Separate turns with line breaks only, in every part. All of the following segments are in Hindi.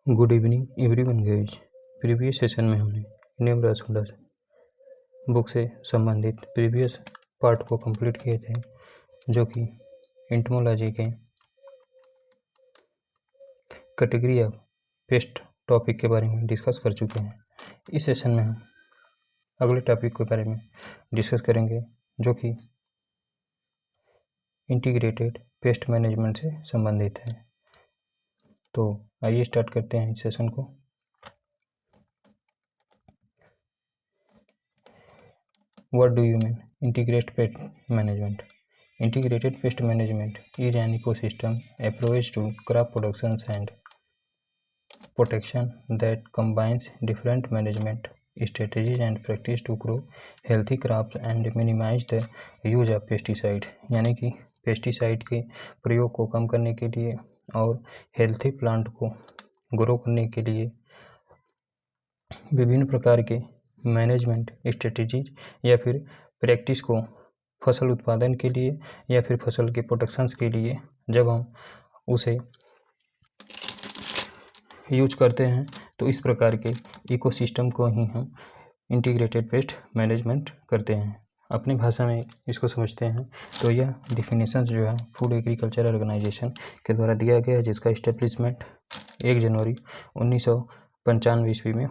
Good evening everyone guys. Previous session में हमने न्यूमरस हुंडस बुक से संबंधित प्रीवियस पार्ट को कंप्लीट किए थे, जो कि एंटोमोलॉजी के कैटेगरी ऑफ पेस्ट टॉपिक के बारे में डिस्कस कर चुके हैं। इस सेशन में हम अगले टॉपिक के बारे में डिस्कस करेंगे, जो कि इंटीग्रेटेड पेस्ट मैनेजमेंट से संबंधित है। तो आइए स्टार्ट करते हैं इस सेशन को। What do you mean integrated pest management? Integrated pest management is an ecosystem approach to crop production and protection that combines different management strategies and practice to grow healthy crops and minimize the use of pesticide। यानी कि पेस्टिसाइड के प्रयोग को कम करने के लिए और हेल्थी प्लांट को ग्रो करने के लिए विभिन्न प्रकार के मैनेजमेंट स्ट्रेटजीज या फिर प्रैक्टिस को फसल उत्पादन के लिए या फिर फसल के प्रोटेक्शंस के लिए जब हम उसे यूज करते हैं, तो इस प्रकार के इकोसिस्टम को ही हम इंटीग्रेटेड पेस्ट मैनेजमेंट करते हैं। अपनी भाषा में इसको समझते हैं तो यह डिफिनेशन जो है फूड एग्रीकल्चर ऑर्गेनाइजेशन के द्वारा दिया गया है, जिसका इस्टेब्लिशमेंट 1 जनवरी 1995 ईस्वी में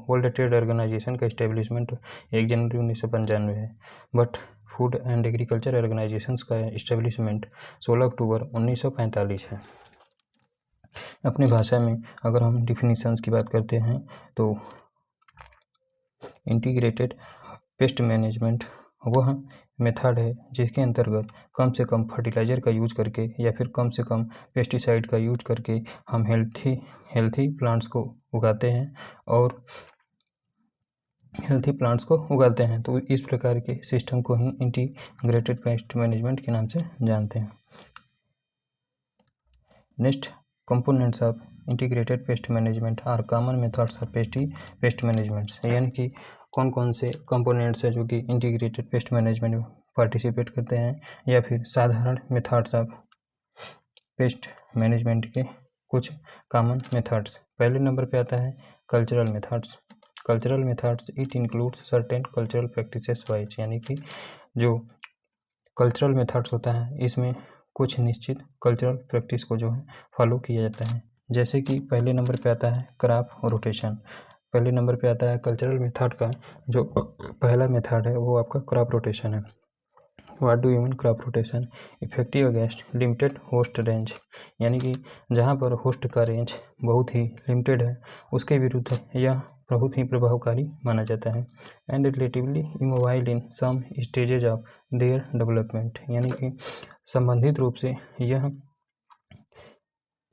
वर्ल्ड ट्रेड ऑर्गेनाइजेशन का इस्टेब्लिशमेंट 1 जनवरी 1995 है, but food and agriculture organisations का इस्टेब्लिशमेंट 16 अक्टूबर 1945 है। अपनी भाषा में अगर हम डिफिनीशंस की बात करते हैं तो इंटीग्रेटेड पेस्ट मैनेजमेंट वह मेथड है जिसके अंतर्गत कम से कम फर्टिलाइज़र का यूज करके या फिर कम से कम पेस्टिसाइड का यूज करके हम हेल्थी प्लांट्स को उगाते हैं और तो इस प्रकार के सिस्टम को ही इंटीग्रेटेड पेस्ट मैनेजमेंट के नाम से जानते हैं। Next, components of integrated pest management are common methods of pest managements. यानी कि कौन कौन से कंपोनेंट्स हैं जो कि इंटीग्रेटेड पेस्ट मैनेजमेंट में पार्टिसिपेट करते हैं या फिर साधारण मेथड्स ऑफ पेस्ट मैनेजमेंट के कुछ कॉमन मेथड्स। पहले नंबर पे आता है cultural methods. Cultural methods it includes certain cultural practices wise. यानी कि जो कल्चरल मेथड्स होता है इसमें कुछ निश्चित कल्चरल प्रैक्टिस को जो है फॉलो किया जाता है। जैसे कि पहले नंबर पे आता है क्रॉप रोटेशन। पहले नंबर पे आता है कल्चरल मेथड का जो पहला मेथड है वो आपका क्रॉप रोटेशन है। What do you mean crop rotation? Effective against limited host range. यानी कि जहाँ पर होस्ट का रेंज बहुत ही लिमिटेड है उसके विरुद्ध यह बहुत ही प्रभावकारी माना जाता है। And relatively immobile in some stages of their development. यानी कि संबंधित रूप से यह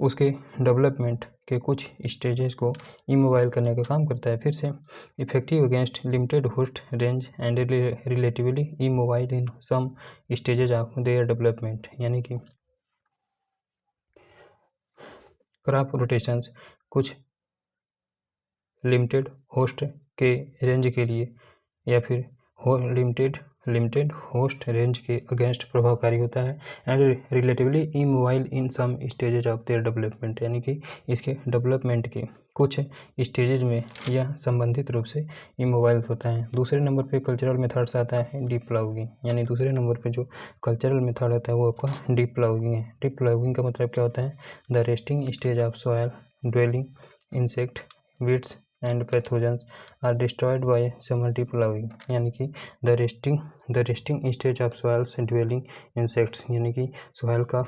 उसके डेवलपमेंट के कुछ स्टेजेस को इमोबाइल करने का काम करता है। फिर से effective against limited host range and relatively immobile in some stages of their development. यानी कि क्रॉप रोटेशंस कुछ लिमिटेड होस्ट के रेंज के लिए या फिर लिमिटेड होस्ट रेंज के अगेंस्ट प्रभावकारी होता है and relatively immobile in some stages of their development. यानी कि इसके डेवलपमेंट के कुछ स्टेजेज में यह संबंधित रूप से इमोबाइल होता है। दूसरे नंबर पे कल्चरल मेथड्स आता है डीप प्लाउगिंग। यानी दूसरे नंबर पे जो कल्चरल मेथड होता है वो आपका डीप प्लाउगिंग है। डीप प्लाउगिंग का मतलब क्या होता है? The resting stage of soil dwelling insect weeds and pathogens are destroyed by summer deep ploughing. यानी कि the resting stage of soils dwelling insects. यानी कि सॉयल का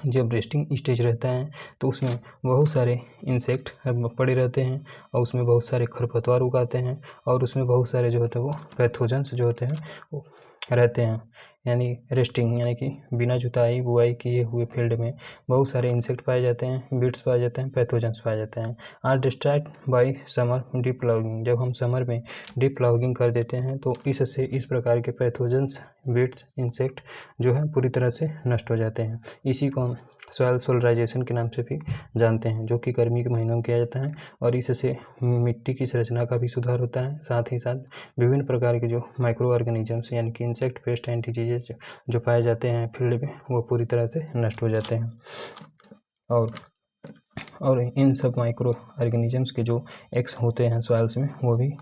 जब रेस्टिंग स्टेज रहता है तो उसमें बहुत सारे इंसेक्ट पड़े रहते हैं और उसमें बहुत सारे खरपतवार उगाते हैं और उसमें बहुत सारे जो होते हैं वो पैथोजेंस जो होते हैं वो रहते हैं। यानी रेस्टिंग यानी कि बिना जुताई बुआई किए हुए फील्ड में बहुत सारे इंसेक्ट पाए जाते हैं, बीट्स पाए जाते हैं, पैथोजेंस पाए जाते हैं। Are destroyed by summer deep ploughing. जब हम समर में डीप प्लाउगिंग कर देते हैं तो इससे इस प्रकार के पैथोजेंस बीट्स इंसेक्ट जो है पूरी तरह से नष्ट हो जाते हैं। इसी को हम सॉयल सोलराइजेशन के नाम से भी जानते हैं, जो कि गर्मी के महीनों में किया जाता है और इससे मिट्टी की संरचना का भी सुधार होता है। साथ ही साथ विभिन्न प्रकार के जो माइक्रो ऑर्गेनिजम्स यानी कि इंसेक्ट पेस्ट एंड डिजीजेज जो पाए जाते हैं फील्ड में वो पूरी तरह से नष्ट हो जाते हैं। और और इन सब माइक्रो ऑर्गेनिजम्स के जो एक्स होते हैं सॉइल्स में वो भी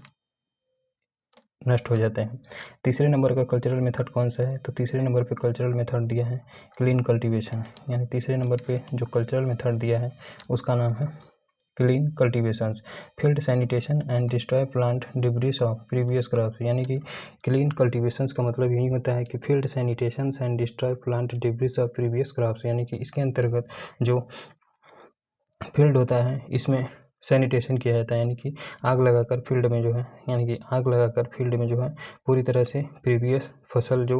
नष्ट हो जाते हैं। तीसरे नंबर का कल्चरल मेथड कौन सा है? तो तीसरे नंबर पे कल्चरल मेथड दिया है क्लीन कल्टीवेशन, यानी तीसरे नंबर पे जो कल्चरल मेथड दिया है उसका नाम है clean cultivations, field sanitation and destroy plant debris of previous crops. यानी कि क्लीन कल्टीवेशंस का मतलब यही होता है कि field sanitation and destroy plant debris of previous crops, यानी कि इसके अंतर्गत जो फील्ड होता है इसमें सैनिटेशन किया जाता है, यानी कि आग लगाकर फील्ड में जो है, यानी कि आग लगाकर फील्ड में जो है पूरी तरह से प्रीवियस फसल जो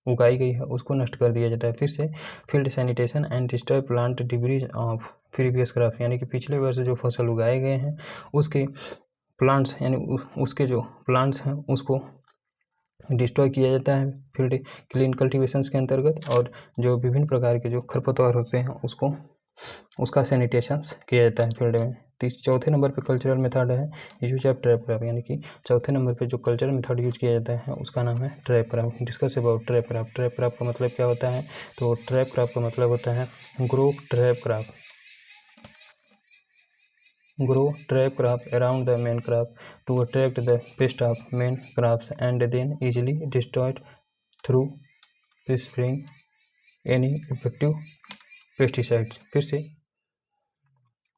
उगाई गई है उसको नष्ट कर दिया जाता है। फिर से field sanitation and destroy plant debris of previous crop, यानी कि पिछले वर्ष जो फसल उगाए गए हैं उसके प्लांट्स, यानी उसके जो प्लांट्स हैं उसको डिस्ट्रॉय किया जाता है फील्ड क्लीन कल्टीवेशंस के अंतर्गत, और जो विभिन्न प्रकार के जो खरपतवार होते हैं उसका सैनिटेशंस किया जाता है फील्ड में। चौथे नंबर पे कल्चरल मेथड है यूज ऑफ ट्रैप क्रॉप, यानी कि चौथे नंबर पे जो कल्चरल मेथड यूज किया जाता है उसका नाम है trap crop. Discuss about trap crop. Trap crop का मतलब क्या होता है? तो ट्रैप क्रॉप का मतलब होता है grow trap crop around the main crop to attract the pest of main crops and then easily destroyed through spraying any effective pesticides। फिर से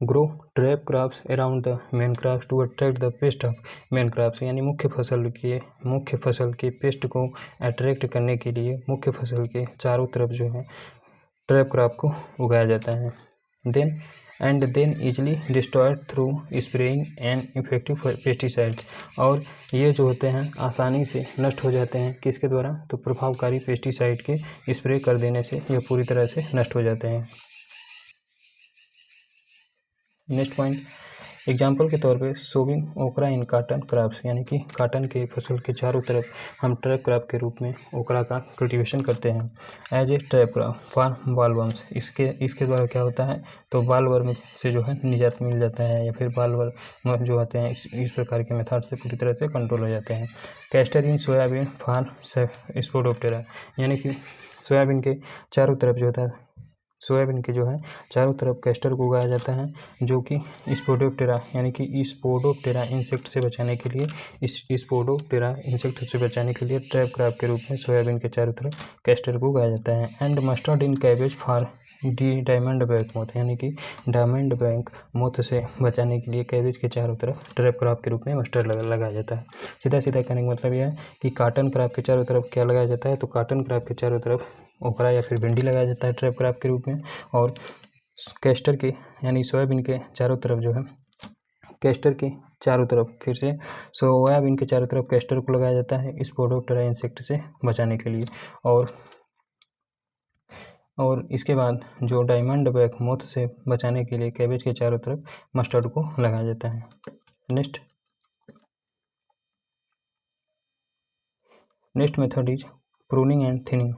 grow trap crops around the main crops to attract the pest of main crops, यानी मुख्य फसल के पेस्ट को अट्रैक्ट करने के लिए मुख्य फसल के चारों तरफ जो है ट्रैप क्रॉप को उगाया जाता है। Then easily destroyed through spraying and effective pesticides, और ये जो होते हैं आसानी से नष्ट हो जाते हैं किसके द्वारा? तो प्रभावकारी पेस्टिसाइड के स्प्रे कर देने से ये पूरी तरह से नष्ट हो जाते हैं। नेक्स्ट पॉइंट, एग्जाम्पल के तौर पे सोविंग ओकरा इन काटन क्रॉप्स, यानी कि काटन के फसल के चारों तरफ हम ट्रैप क्रॉप के रूप में ओकरा का कल्टीवेशन करते हैं as a trap crop for bollworms. इसके द्वारा क्या होता है? तो बॉलवर्म से जो है निजात मिल जाता है, या फिर बॉलवर्म जो होते हैं इस प्रकार के मेथड से पूरी तरह से कंट्रोल हो जाते हैं। Castor in soybean for Spodoptera, यानी कि सोयाबीन के चारों तरफ जो होता है, सोयाबीन के जो है चारों तरफ कैस्टर को उगाया जाता है, जो कि स्पोडोप्टेरा, यानी कि स्पोडोप्टेरा इंसेक्ट से बचाने के लिए स्पोडोप्टेरा इंसेक्ट से बचाने के लिए ट्रैप क्रॉप के रूप में सोयाबीन के चारों तरफ कैस्टर को उगाया जाता है। And mustard in cabbage for diamond bank moth, यानी कि डायमंड बैंक मोथ से बचाने के लिए कैबेज के चारों तरफ ट्रैप क्रॉप के रूप में मस्टर्ड लगाया जाता है। सीधा कहने का मतलब यह है कि काटन क्रॉप के चारों तरफ क्या लगाया जाता है? तो काटन क्रॉप के चारों तरफ ओकरा या फिर भिंडी लगाया जाता है ट्रैप क्रॉप के रूप में, और कैस्टर के यानी सोयाबीन के चारों तरफ जो है कैस्टर के चारों तरफ फिर से सोयाबीन के चारों तरफ कैस्टर को लगाया जाता है स्पोडोप्टेरा इंसेक्ट से बचाने के लिए, और इसके बाद जो डायमंड बैक मोथ से बचाने के लिए कैबेज के चारों तरफ मस्टर्ड को लगाया जाता है। Next method is pruning and thinning.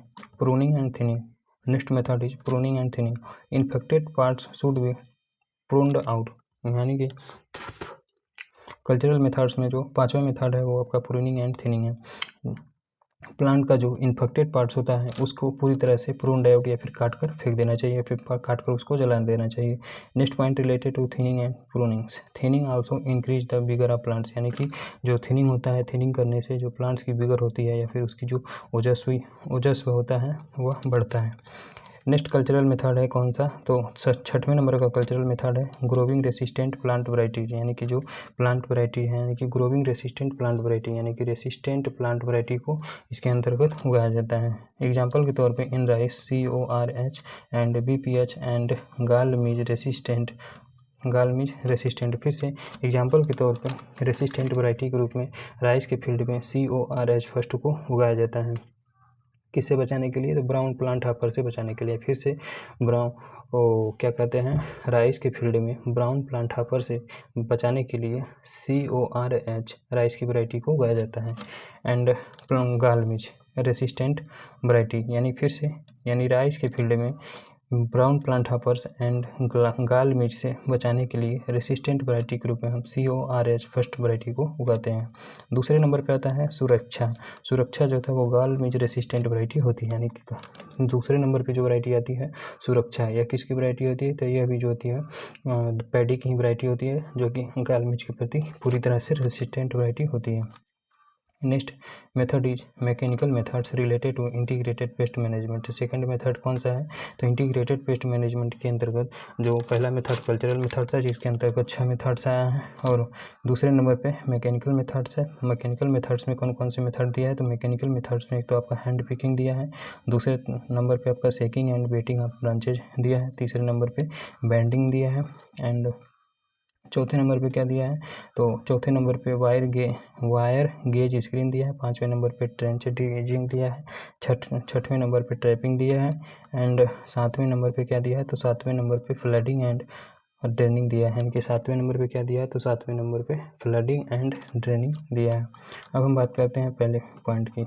Next method is pruning and thinning. Infected parts should be pruned out, यानी कि कल्चरल मेथड्स में जो पांचवा मेथड है वो आपका प्रूनिंग एंड थिनिंग है। प्लांट का जो इन्फेक्टेड पार्ट्स होता है उसको पूरी तरह से प्रून्ड आउट या फिर काट कर फेंक देना चाहिए, फिर काट कर उसको जला देना चाहिए। Next point related to thinning and prunings. Thinning also increase the vigour of plants, यानी कि जो थिनिंग होता है, थिनिंग करने से जो प्लांट्स की विगर होती है या फिर उसकी जो ओजस्व होता है वह बढ़ता है। नेक्स्ट कल्चरल मेथड है कौन सा? तो छठवें नंबर का कल्चरल मेथड है ग्रोविंग रेसिस्टेंट प्लांट वैरायटीज, यानी कि जो प्लांट वैरायटी है, यानी कि ग्रोविंग रेसिस्टेंट प्लांट वैरायटी, यानी कि रेसिस्टेंट प्लांट वैरायटी को इसके अंतर्गत उगाया जाता है। एग्जांपल के तौर पे in rice CORH and BPH and गाल मिज रेसिस्टेंट। फिर से एग्जांपल के तौर पर रेसिस्टेंट वैरायटी के रूप में राइस के फील्ड में CORH फर्स्ट को उगाया जाता है, किससे बचाने के लिए? तो ब्राउन प्लांट हॉपर से बचाने के लिए। फिर से क्या कहते हैं, राइस के फील्ड में ब्राउन प्लांट हॉपर से बचाने के लिए CORH राइस की वैरायटी को उगाया जाता है। एंड गाल मिज रेसिस्टेंट वैरायटी, यानी फिर से यानी राइस के फील्ड में ब्राउन प्लांट हॉपर्स एंड गाल मिर्च से बचाने के लिए रेसिस्टेंट वैरायटी के रूप में हम CORH फर्स्ट वैरायटी को उगाते हैं। दूसरे नंबर पे आता है सुरक्षा। सुरक्षा जो था वो गाल मिर्च रेसिस्टेंट वैरायटी होती है, यानी कि दूसरे नंबर पे जो वैरायटी आती है सुरक्षा, यह किसकी वैरायटी होती है? तो यह भी जो होती है पैडी की वैरायटी होती है, जो कि गाल मिर्च के प्रति पूरी तरह से रेसिस्टेंट वैरायटी होती है। Next method is mechanical methods related to integrated pest management. Second method कौन सा है? तो इंटीग्रेटेड पेस्ट मैनेजमेंट के अंतर्गत जो पहला मेथड कल्चरल मेथड था, जिसके अंतर्गत 6 मेथड्स आया है, और दूसरे नंबर पे मैकेनिकल मेथड्स है। मैकेनिकल मेथड्स में कौन कौन से मेथड दिया है? तो मैकेनिकल मेथड्स में एक तो आपका हैंड पिकिंग दिया है, दूसरे नंबर पर आपका सेकिंग एंड वेटिंग ऑफ ब्रांचेज दिया है, तीसरे नंबर पर बैंडिंग दिया है, एंड चौथे नंबर पे क्या दिया है? तो चौथे नंबर पे वायर गेज स्क्रीन दिया है, पाँचवें नंबर पे ट्रेंच ड्रेजिंग दिया है, छठवें नंबर पे ट्रैपिंग दिया है, एंड सातवें नंबर पे क्या दिया है? तो सातवें नंबर पे फ्लडिंग एंड ड्रेनिंग दिया है। यानी कि सातवें नंबर पे क्या दिया है? तो सातवें नंबर पे फ्लडिंग एंड ड्रेनिंग दिया है। अब हम बात करते हैं पहले पॉइंट की।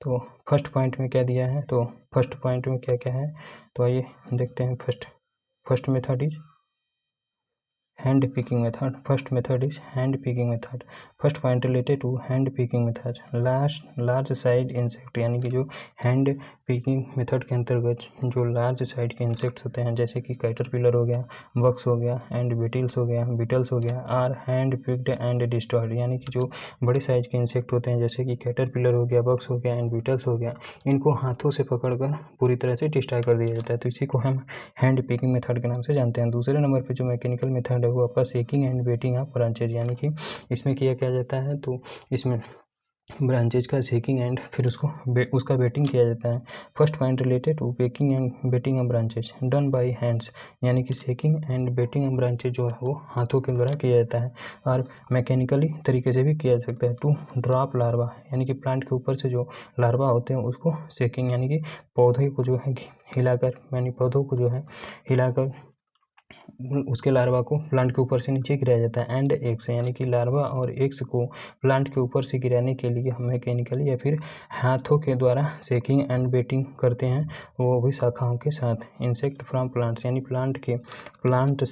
तो फर्स्ट पॉइंट में क्या दिया है? तो फर्स्ट पॉइंट में क्या क्या है? तो आइए देखते हैं। First method is hand picking method. First method is hand picking method. First point related to hand picking method. large size insect, यानी कि जो hand picking method के अंतर्गत जो large size के insects होते हैं, जैसे कि caterpillar हो गया, bugs हो गया, and beetles हो गया, are hand picked and destroyed। यानी कि जो बड़े साइज के इंसेक्ट होते हैं, जैसे कि कैटरपिलर हो गया, बग्स हो गया, एंड बीटल्स हो गया, इनको हाथों से पकड़कर पूरी तरह से डिस्ट्रॉय कर दिया जाता है। तो इसी को हम हैंड पिकिंग मेथड के नाम से जानते हैं। दूसरे नंबर पे जो मैकेनिकल मेथड है वो आपका सेकिंग एंड वेटिंग ऑफ ब्रांचेज, यानी कि इसमें किया जाता है, तो इसमें ब्रांचेज का सेकिंग एंड फिर उसका वेटिंग किया जाता है। First point related to picking and beating of branches done by hands, यानी कि shaking and beating of branches जो है वो हाथों के द्वारा किया जाता है, और मैकेनिकली तरीके से भी किया जा सकता है। टू ड्रॉप लार्वा, यानी कि प्लांट के ऊपर से जो लार्वा होते हैं उसको सेकिंग, यानी कि पौधे को जो है हिलाकर, यानी पौधों को जो है हिलाकर उसके लार्वा को प्लांट के ऊपर से नीचे गिराया जाता है। एंड एग्स, यानी कि लार्वा और एग्स को प्लांट के ऊपर से गिराने के लिए हम मैकेनिकली या फिर हाथों के द्वारा सेकिंग एंड वेटिंग करते हैं, वो भी शाखाओं के साथ। इंसेक्ट फ्रॉम प्लांट्स, यानी प्लांट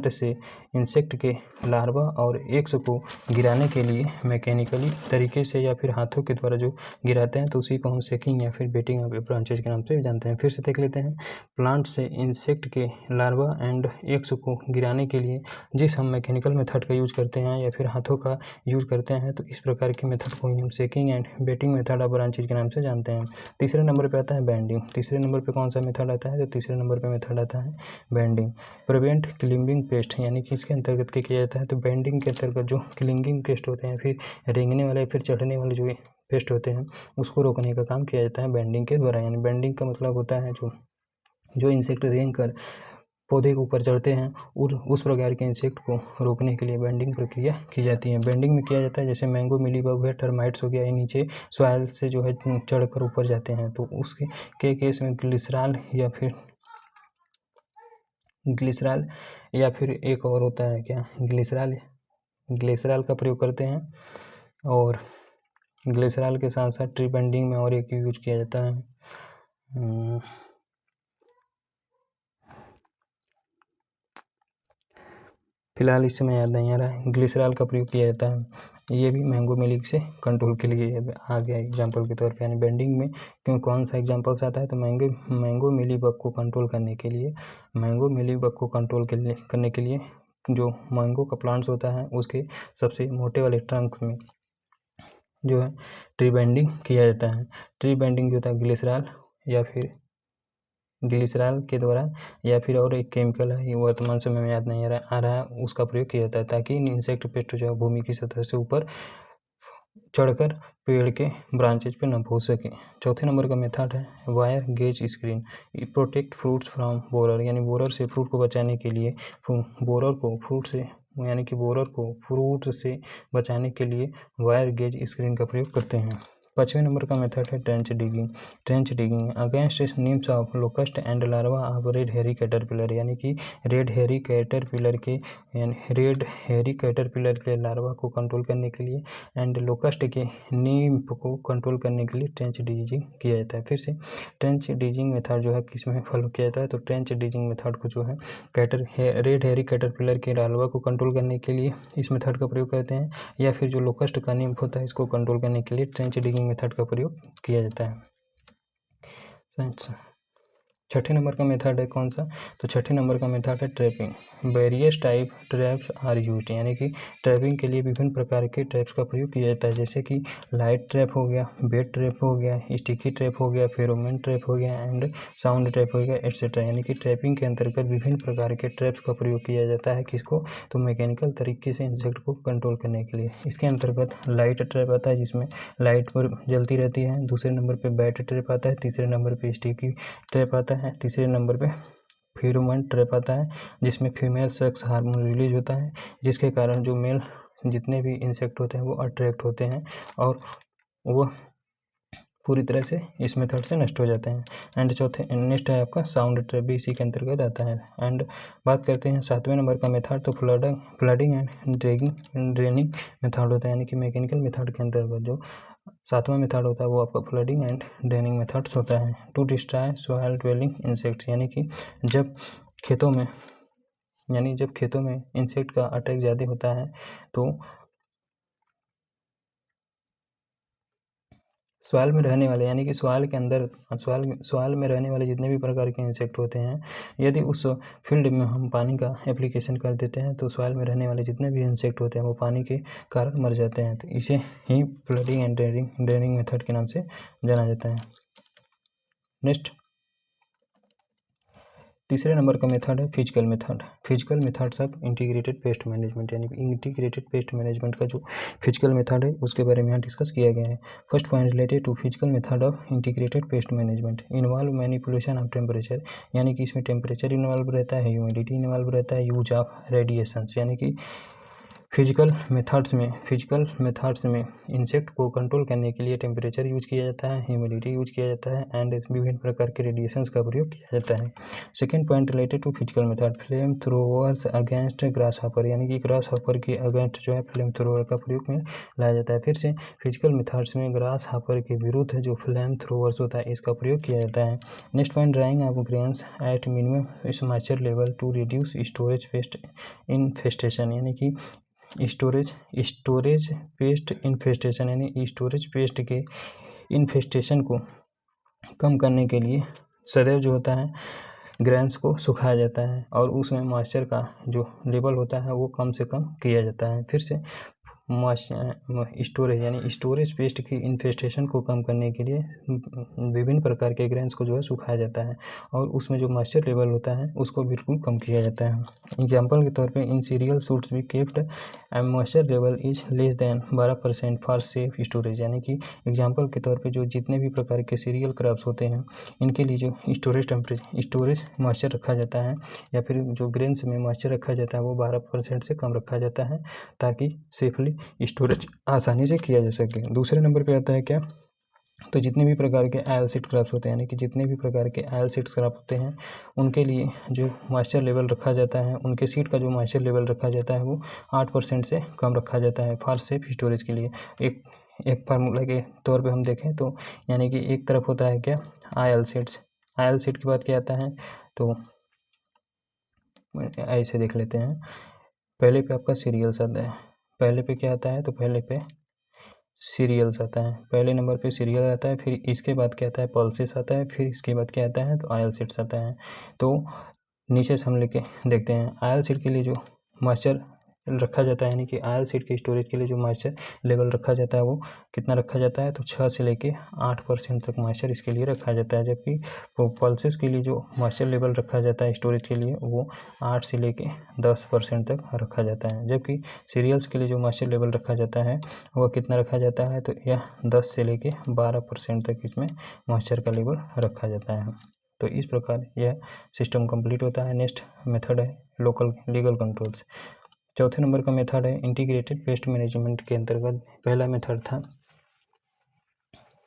से इंसेक्ट के लार्वा और एग्स को गिराने के लिए मैकेनिकली तरीके से या फिर हाथों के द्वारा जो गिराते हैं, तो उसी को हम सेकिंग या फिर वेटिंग ऑफ ब्रांचेज के नाम से जानते हैं। फिर से देख लेते हैं। प्लांट से इंसेक्ट के लार्वा एंड एग्स को गिराने के लिए जिस हम मैकेनिकल मेथड का यूज करते हैं या फिर हाथों का यूज करते हैं, तो इस प्रकार के मेथड को ही हम shaking and beating method of branches के नाम से जानते हैं। तीसरे नंबर पे आता है बैंडिंग। तीसरे नंबर पे कौन सा मेथड आता है? तो तीसरे नंबर पे मेथड आता है बैंडिंग। प्रिवेंट क्लिंगिंग पेस्ट, यानी कि इसके अंतर्गत क्या किया जाता है? तो बैंडिंग के अंतर्गत जो क्लिंगिंग पेस्ट होते हैं, फिर रेंगने वाले फिर चढ़ने वाले जो पेस्ट होते हैं, उसको रोकने का काम किया जाता है बैंडिंग के द्वारा। यानी बैंडिंग का मतलब होता है जो इंसेक्ट रेंग कर पौधे के ऊपर चढ़ते हैं और उस प्रकार के इंसेक्ट को रोकने के लिए बैंडिंग प्रक्रिया की जाती है। बैंडिंग में किया जाता है जैसे मैंगो मिलीबग है, टर्माइट्स हो गया, ये नीचे सॉइल से जो है चढ़कर ऊपर जाते हैं, तो उसके केस में ग्लिसरॉल या फिर एक और होता है क्या, ग्लिसरॉल का प्रयोग करते हैं। और ग्लिसरॉल के साथ साथ ट्री बैंडिंग में और एक यूज किया जाता है, फिलहाल इस समय याद नहीं आ रहा है। ग्लिसरॉल का प्रयोग किया जाता है, ये भी मैंगो मिलीबग से कंट्रोल के लिए आ गया एग्जाम्पल के तौर पे। यानी बैंडिंग में क्यों कौन सा एग्जाम्पल्स आता है? तो मैंगो मिलीबग को कंट्रोल करने के लिए जो मैंगो का प्लांट्स होता है उसके सबसे मोटे वाले ट्रंक में जो है ट्री बैंडिंग किया जाता है। ट्री बैंडिंग जो होता है ग्लिसरॉल के द्वारा या फिर और एक केमिकल है, ये वर्तमान समय में याद नहीं आ रहा है, उसका प्रयोग किया जाता है ताकि इंसेक्ट पेस्ट जो है भूमि की सतह से ऊपर चढ़कर पेड़ के ब्रांचेज पे न पहुंच सके। चौथे नंबर का मेथड है wire gauge screen. Protect fruits from borer, यानी बोरर से फ्रूट को बचाने के लिए बोरर को फ्रूट से बचाने के लिए वायर गेज स्क्रीन का प्रयोग करते हैं। 5वें नंबर का मेथड है trench digging. Trench digging against names of locust and larva of red हेरी कैटरपिलर, यानी कि रेड हेरी कैटरपिलर के लार्वा को कंट्रोल करने के लिए एंड लोकस्ट के नीम्फ को कंट्रोल करने के लिए ट्रेंच डिगिंग किया जाता है। फिर से ट्रेंच डिगिंग मेथड जो है किसमें फॉलो किया जाता है, तो ट्रेंच डिगिंग मेथड को जो है रेड हेरी कैटरपिलर के लार्वा को कंट्रोल करने के लिए इस मेथड का प्रयोग करते हैं, या फिर जो लोकस्ट का नीम्फ होता है इसको कंट्रोल करने के लिए ट्रेंच डिगिंग मेथड का प्रयोग किया जाता है। छठे नंबर का मेथड है कौन सा, तो छठे नंबर का मेथड है trapping. Various type traps are used, यानी कि ट्रैपिंग के लिए विभिन्न प्रकार के ट्रैप्स का प्रयोग किया जाता है, जैसे कि लाइट ट्रैप हो गया, बेट ट्रैप हो गया, स्टिकी ट्रैप हो गया, फेरोमोन ट्रैप हो गया एंड साउंड ट्रैप हो गया एट्सेट्रा। यानी कि ट्रैपिंग के अंतर्गत विभिन्न प्रकार के ट्रैप्स का प्रयोग किया जाता है किसको, तो मैकेनिकल तरीके से इंसेक्ट को कंट्रोल करने के लिए। इसके अंतर्गत लाइट ट्रैप आता है जिसमें लाइट पर जलती रहती है, दूसरे नंबर पर बैट ट्रैप आता है, तीसरे नंबर पर स्टिकी ट्रैप आता है, तीसरे नंबर पे फेरोमोन ट्रैप आता है जिसमें फीमेल सेक्स हार्मोन रिलीज होता है, जिसके कारण जो मेल जितने भी इंसेक्ट होते हैं वो अट्रैक्ट होते हैं और वो पूरी तरह से इस मेथड से नष्ट हो जाते हैं। एंड चौथे नेक्स्ट है आपका साउंड ट्रैप, भी इसी के अंतर्गत आता है। एंड बात करते हैं 7वें नंबर का मेथड, तो फ्लडिंग एंड ड्रेनिंग मेथड होता है, यानी कि मैकेनिकल मेथड के अंतर्गत जो 7वां मेथड होता है वो आपका फ्लडिंग एंड ड्रेनिंग मेथड्स होता है। To destroy soil dwelling insects, यानी कि जब खेतों में इंसेक्ट का अटैक ज़्यादा होता है तो सॉइल में रहने वाले, यानी कि सॉइल में रहने वाले जितने भी प्रकार के इंसेक्ट होते हैं, यदि उस फील्ड में हम पानी का एप्लीकेशन कर देते हैं तो सॉइल में रहने वाले जितने भी इंसेक्ट होते हैं वो पानी के कारण मर जाते हैं। तो इसे ही फ्लडिंग एंड ड्रेनिंग मेथड के नाम से जाना जाता है। नेक्स्ट तीसरे नंबर का मेथड है physical methods of integrated pest management, यानी कि इंटीग्रेटेड पेस्ट मैनेजमेंट का जो फिजिकल मेथड है उसके बारे में यहाँ डिस्कस किया गया है। First point related to physical method of integrated pest management involve manipulation of temperature, यानी कि इसमें टेम्परेचर इन्वॉल्व रहता है, ह्यूमिडिटी इन्वॉल्व रहता है, यूज ऑफ रेडिएशंस, यानी कि फिजिकल मेथड्स में इंसेक्ट को कंट्रोल करने के लिए टेम्परेचर यूज किया जाता है, ह्यूमिडिटी यूज किया जाता है एंड विभिन्न प्रकार के रेडिएशंस का प्रयोग किया जाता है। Second point related to physical method flame throwers against grasshopper, यानी कि ग्रास हॉपर के अगेंस्ट जो है फ्लेम थ्रोवर का प्रयोग में लाया जाता है। फिर से फिजिकल मेथड्स में ग्रास हॉपर के विरुद्ध जो फ्लेम थ्रोवर्स होता है इसका प्रयोग किया जाता है। Next point drying of grains at minimum moisture level to reduce storage pest infestation, यानी कि स्टोरेज पेस्ट इन्फेस्टेशन, यानी स्टोरेज पेस्ट के इन्फेस्टेशन को कम करने के लिए सदैव जो होता है ग्रेन्स को सुखाया जाता है और उसमें मॉइस्चर का जो लेवल होता है वो कम से कम किया जाता है। फिर से स्टोरेज यानी स्टोरेज पेस्ट की इन्फेस्टेशन को कम करने के लिए विभिन्न प्रकार के ग्रेन्स को जो है सुखाया जाता है और उसमें जो मॉइस्चर लेवल होता है उसको बिल्कुल कम किया जाता है। एग्जांपल के तौर पे इन सीरियल सूट्स भी kept and moisture level is less than 12% for safe storage, यानी कि एग्जांपल के तौर पे जो जितने भी प्रकार के सीरियल क्रॉप्स होते हैं इनके लिए जो स्टोरेज मॉइस्चर रखा जाता है या फिर जो ग्रेन्स में मॉइस्चर रखा जाता है वो 12% से कम रखा जाता है ताकि सेफली स्टोरेज आसानी से किया जा सके। दूसरे नंबर पे आता है क्या, तो जितने भी प्रकार के आयल सीड क्रॉप्स होते हैं, यानी कि जितने भी प्रकार के आयल सीड्स क्रॉप होते हैं उनके लिए जो मॉइस्चर लेवल रखा जाता है, उनके सीड का जो मॉइस्चर लेवल रखा जाता है वो 8% से कम रखा जाता है फॉर सेफ स्टोरेज के लिए। एक फार्मूला के तौर पे हम देखें तो यानी कि एक तरफ होता है क्या आयल सीड की बात किया जाता है तो ऐसे देख लेते हैं। पहले पे आपका सीरियल्स आता है, पहले पे क्या आता है तो पहले पे सीरियल्स आता है, पहले नंबर पे सीरियल आता है, फिर इसके बाद क्या आता है पल्सेस आता है, फिर इसके बाद क्या आता है तो आयल सीड्स आता है। तो नीचे से हम लेके देखते हैं आयल सीड के लिए जो मॉइस्चर रखा जाता है, यानी कि आयल सीड के स्टोरेज के लिए जो मॉइस्चर लेवल रखा जाता है वो कितना रखा जाता है तो 6 से लेके 8% तक मॉइस्चर इसके लिए रखा जाता है। जबकि पल्सेस के लिए जो मॉइस्चर लेवल रखा जाता है स्टोरेज के लिए वो 8 से लेके 10% तक रखा जाता है। जबकि सीरियल्स के लिए जो मॉइस्चर लेवल रखा जाता है वह कितना रखा जाता है तो यह 10 से लेके 12% तक इसमें मॉइस्चर का लेवल रखा जाता है। तो इस प्रकार यह सिस्टम कंप्लीट होता है। नेक्स्ट मेथड है लोकल लीगल कंट्रोल्स। चौथे नंबर का मेथड है इंटीग्रेटेड पेस्ट मैनेजमेंट के अंतर्गत पहला मेथड था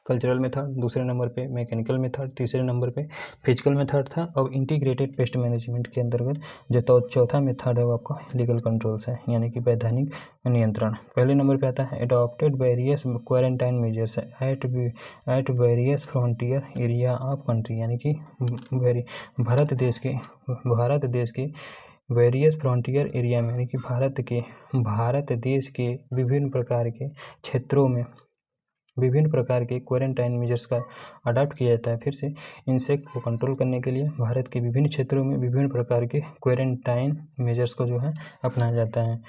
कल्चरल मेथड, दूसरे नंबर पे मैकेनिकल मेथड, तीसरे नंबर पे फिजिकल मेथड था। और इंटीग्रेटेड पेस्ट मैनेजमेंट के अंतर्गत जो चौथा मेथड है वो आपका लीगल कंट्रोल्स है, यानी कि वैधानिक नियंत्रण। पहले नंबर पे आता है adopted various quarantine measures at various frontier area of country, यानी कि भारत देश के वेरियस फ्रंटियर एरिया में, यानी कि भारत देश के विभिन्न प्रकार के क्षेत्रों में विभिन्न प्रकार के क्वारंटाइन मेजर्स का अडॉप्ट किया जाता है। फिर से इंसेक्ट को कंट्रोल करने के लिए भारत के विभिन्न क्षेत्रों में विभिन्न प्रकार के क्वारंटाइन मेजर्स को जो है अपनाया जाता है।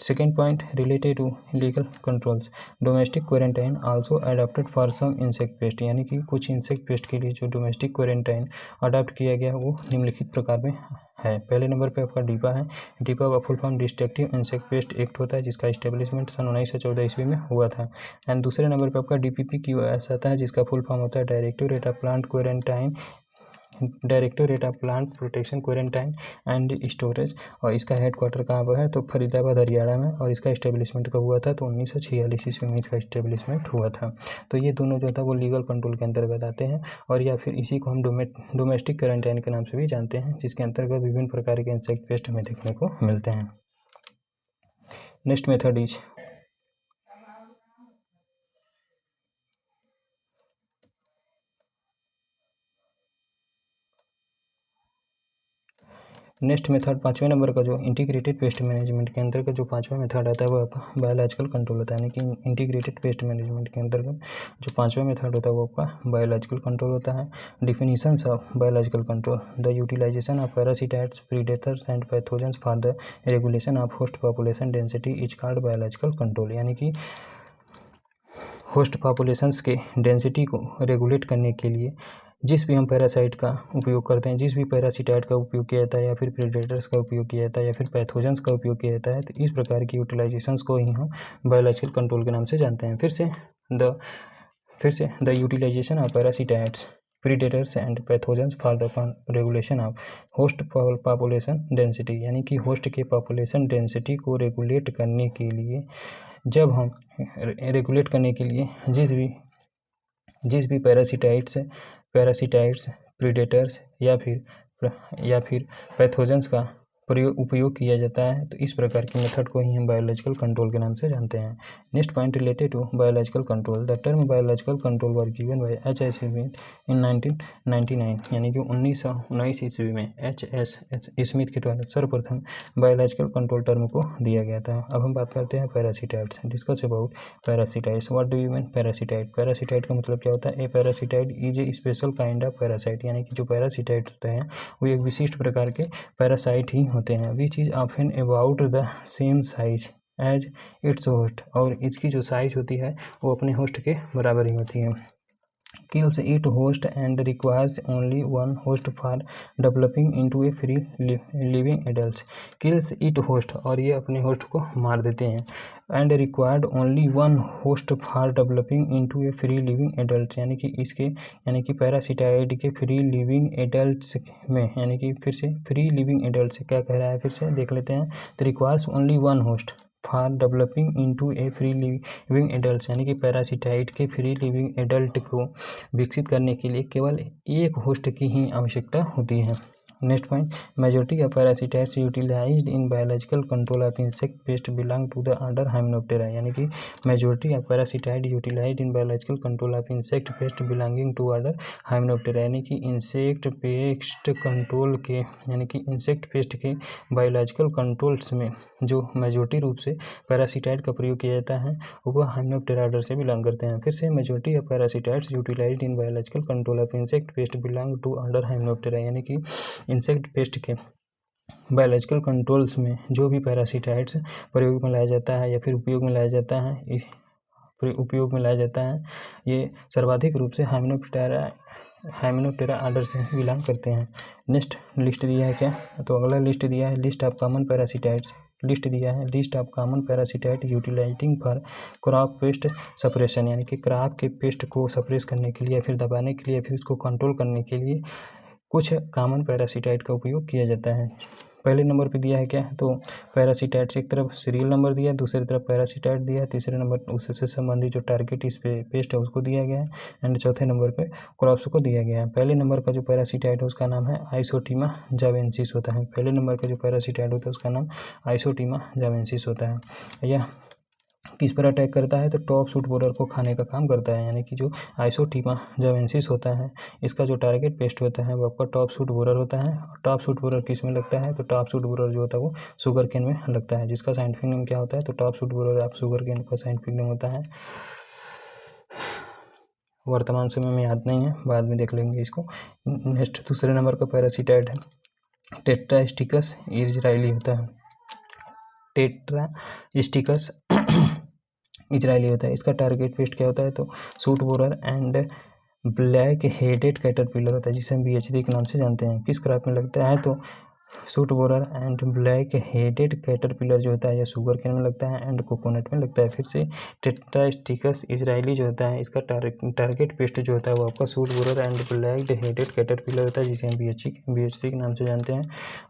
Second point related to legal controls, domestic quarantine also adopted for some insect pest, यानी कि कुछ इंसेक्ट पेस्ट के लिए जो डोमेस्टिक क्वारंटाइन अडॉप्ट किया गया वो निम्नलिखित प्रकार में है। पहले नंबर पे आपका डीपा है। डीपा का full form destructive insect pest act होता है, जिसका इस्टेब्लिशमेंट सन 1914 ईस्वी में हुआ था। एंड दूसरे नंबर पे आपका डीपीपी क्यू एस आता है, जिसका फुल फॉर्म होता है directorate of plant protection quarantine and storage. और इसका हेडक्वार्टर कहाँ पर है, तो फरीदाबाद हरियाणा में। और इसका इस्टेब्लिशमेंट कब हुआ था, तो 1946 ईस्वी में इसका इस्टेब्लिशमेंट हुआ था। तो ये दोनों जो था वो लीगल कंट्रोल के अंतर्गत आते हैं, और या फिर इसी को हम डोमेस्टिक क्वारंटाइन के नाम से भी जानते हैं, जिसके अंतर्गत विभिन्न प्रकार के इंसेक्ट पेस्ट हमें देखने को मिलते हैं। Next method is next method पाँचवें नंबर का जो इंटीग्रेटेड पेस्ट मैनेजमेंट के अंतर्गत जो पाँचवा मेथड आता है वो आपका बायोलॉजिकल कंट्रोल होता है, यानी कि इंटीग्रेटेड पेस्ट मैनेजमेंट के अंतर्गत जो पाँचवा मेथड होता है वो आपका बायोलॉजिकल कंट्रोल होता है। Definitions of biological control, the utilisation of parasitoids, predators and pathogens for the regulation of host population density is called biological control, यानी कि होस्ट पॉपुलेशंस के डेंसिटी को रेगुलेट करने के लिए जिस भी हम पैरासाइट का उपयोग करते हैं, जिस भी पैरासिटाइड का उपयोग किया जाता है, या फिर प्रेडेटर्स का उपयोग किया जाता है, या फिर पैथोजेंस का उपयोग किया जाता है, तो इस प्रकार की यूटिलाइजेशंस को ही हम बायोलॉजिकल कंट्रोल के नाम से जानते हैं। फिर से the utilisation of parasitoids, predators and pathogens for the regulation of host population density, यानी कि होस्ट के पॉपुलेशन डेंसिटी को रेगुलेट करने के लिए जब हम रेगुलेट करने के लिए जिस भी पैरासिटाइड्स प्रीडेटर्स या फिर पैथोजेंस का उपयोग किया जाता है, तो इस प्रकार के मेथड को ही हम बायोलॉजिकल कंट्रोल के नाम से जानते हैं। Next point related to biological control, the term biological control were given by H.S. Smith in 1999, यानी कि 1919 ईस्वी में H.S. स्मिथ के द्वारा सर्वप्रथम बायोलॉजिकल कंट्रोल टर्म को दिया गया था। अब हम बात करते हैं parasitoids, discuss about parasitoids. What do you mean parasitoid? Parasitoid का मतलब क्या होता है? A parasitoid is a special kind of parasite, यानी कि जो पैरासिटाइड होते हैं वो एक विशिष्ट प्रकार के पैरासाइट ही होते हैं। Which is often about the same size as its host, और इसकी जो साइज होती है वो अपने होस्ट के बराबर ही होती है। kills its host and requires only one host for developing into a free living adults। kills its host, और ये अपने होस्ट को मार देते हैं। and required only one host for developing into a free living adults, यानी कि पैरासिटाइड के फ्री लिविंग एडल्ट्स में, यानी कि फिर से फ्री लिविंग एडल्ट्स क्या कह रहा है, फिर से देख लेते हैं। तो requires only one host for developing into A free living adult, यानी कि पैरासिटाइड के फ्री लिविंग एडल्ट को विकसित करने के लिए केवल एक होस्ट की ही आवश्यकता होती है। Next point, majority of parasitoids utilised in biological control of insect pest belong to the order Hymenoptera, यानी कि majority of parasitoid utilised in biological control of insect pest belonging to order Hymenoptera, यानी कि इंसेक्ट पेस्ट के बायोलॉजिकल कंट्रोल्स में जो मेजॉरिटी रूप से पैरासिटाइड का प्रयोग किया जाता है वह हाइमेनोप्टेरा ऑर्डर से बिलोंग करते हैं। फिर से majority of parasitoids utilised in biological control of insect pest belong to order Hymenoptera, यानी कि इंसेक्ट पेस्ट के बायोलॉजिकल कंट्रोल्स में जो भी पैरासिटाइड्स प्रयोग में लाया जाता है या फिर उपयोग में लाया जाता है ये सर्वाधिक रूप से हाइमेनोप्टेरा ऑर्डर से बिलोंग करते हैं। नेक्स्ट लिस्ट दिया है क्या, तो अगला लिस्ट दिया है list of common parasitoids, list of common parasitoid utilising for crop pest suppression, यानी कि क्रॉप के पेस्ट को सप्रेस करने के लिए या फिर दबाने के लिए या फिर उसको कंट्रोल करने के लिए कुछ कॉमन पैरासिटाइड का उपयोग किया जाता है। पहले नंबर पे दिया है क्या, तो पैरासिटाइट से एक तरफ सीरियल नंबर दिया है, दूसरी तरफ पैरासिटाइट दिया है, तीसरे नंबर उससे संबंधित जो टारगेट इस पे पेस्ट है उसको दिया गया है, एंड चौथे नंबर पे क्रॉप्स को दिया गया है। पहले नंबर का जो पैरासिटाइट है उसका नाम है आइसोटीमा जावेंसिस होता है। पहले नंबर का जो पैरासिटाइट होता है उसका नाम आइसोटीमा जावेंसिस होता है। यह किस पर अटैक करता है, तो टॉप सूट बोरर को खाने का काम करता है, यानी कि जो आइसोटीमा जावेंसिस होता है इसका जो टारगेट पेस्ट होता है वो आपका टॉप सूट बोरर होता है। टॉप सूट बोरर किस में लगता है, तो टॉप सूट बोरर जो होता है वो शुगर केन में लगता है, जिसका साइंटिफिक नेम क्या होता है, तो टॉप सूट बोरर आप शुगर केन का साइंटिफिक नेम होता है। वर्तमान समय में याद नहीं है, बाद में देख लेंगे इसको। नेक्स्ट दूसरे नंबर का पैरासिटाइड है टेट्रास्टिकस इजराइली होता है। टेट्रास्टिकस इजराइली होता है। इसका टारगेट पेस्ट क्या होता है, तो suit borer and black headed caterpillar होता है, जिसे हम BHD के नाम से जानते हैं। किस क्रॉप में लगता है, तो suit borer and black headed caterpillar जो होता है यह शुगर केन में लगता है एंड कोकोनट में लगता है। फिर से टेट्रास्टिकस इजराइली जो होता है इसका टारगेट पेस्ट जो होता है वो आपका suit borer and black headed caterpillar होता है, जिसे हम BHD के नाम से जानते हैं।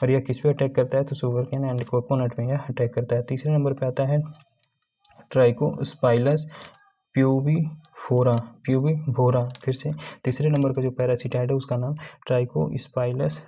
और यह किस पे अटैक करता है, तो शुगर केन एंड कोकोनट में यह अटैक करता है। तीसरे नंबर पर आता है ट्राइकोस्पाइलस प्यूबिफोरा। फिर से तीसरे नंबर का जो पैरासिटाइड है उसका नाम ट्राइकोस्पाइलस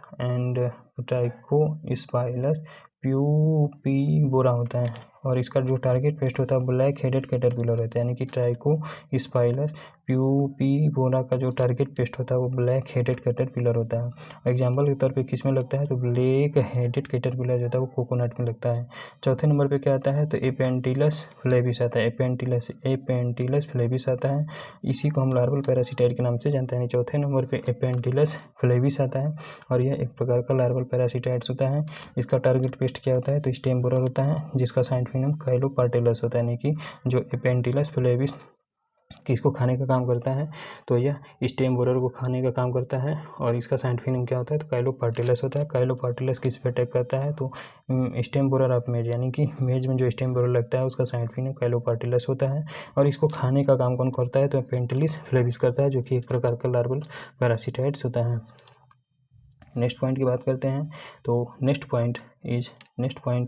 प्यूबिफोरा होता है। और इसका जो टारगेट पेस्ट होता है ब्लैक हेडेड कैटरपिलर होता है, यानी कि ट्राइकोस्पाइलस प्यूबिफोरा का जो टारगेट पेस्ट होता है वो ब्लैक हेडेड कैटरपिलर होता है। एग्जाम्पल के तौर पे किस में लगता है, तो ब्लैक हेडेड कैटरपिलर जो होता है वो कोकोनट में लगता है। चौथे नंबर पे क्या आता है, तो एपेंटिलस फ्लेविस आता है। एपेंटिलस फ्लेविस आता है, इसी को हम लार्वल पैरासिटाइड के नाम से जानते हैं। चौथे नंबर पे एपेंटिलस फ्लेविस आता है और यह एक प्रकार का लार्वल पैरासिटाइड्स होता है। इसका टारगेट पेस्ट क्या होता है, तो स्टेम बोरर होता है, जिसका साइंटिफिक नेम काइलोपार्टेलस होता है। यानी कि जो एपेंटिलस फ्लेविस किसको खाने का काम करता है, तो यह स्टेम बोरर को खाने का काम करता है। और इसका साइंटिफिक नेम क्या होता है, तो काइलोपार्टेलस होता है। काइलोपार्टेलस किस पे अटैक करता है, तो स्टेम बोरर ऑफ मेज, यानी कि मेज में जो स्टेम बोरर लगता है उसका साइंटिफिक नेम काइलोपार्टेलस होता है। और इसको खाने का काम कौन करता है, तो एपेंटिलस फ्लेविस करता है, जो कि एक प्रकार का लार्वल पैरासिटाइड्स होता है। नेक्स्ट पॉइंट की बात करते हैं, तो नेक्स्ट पॉइंट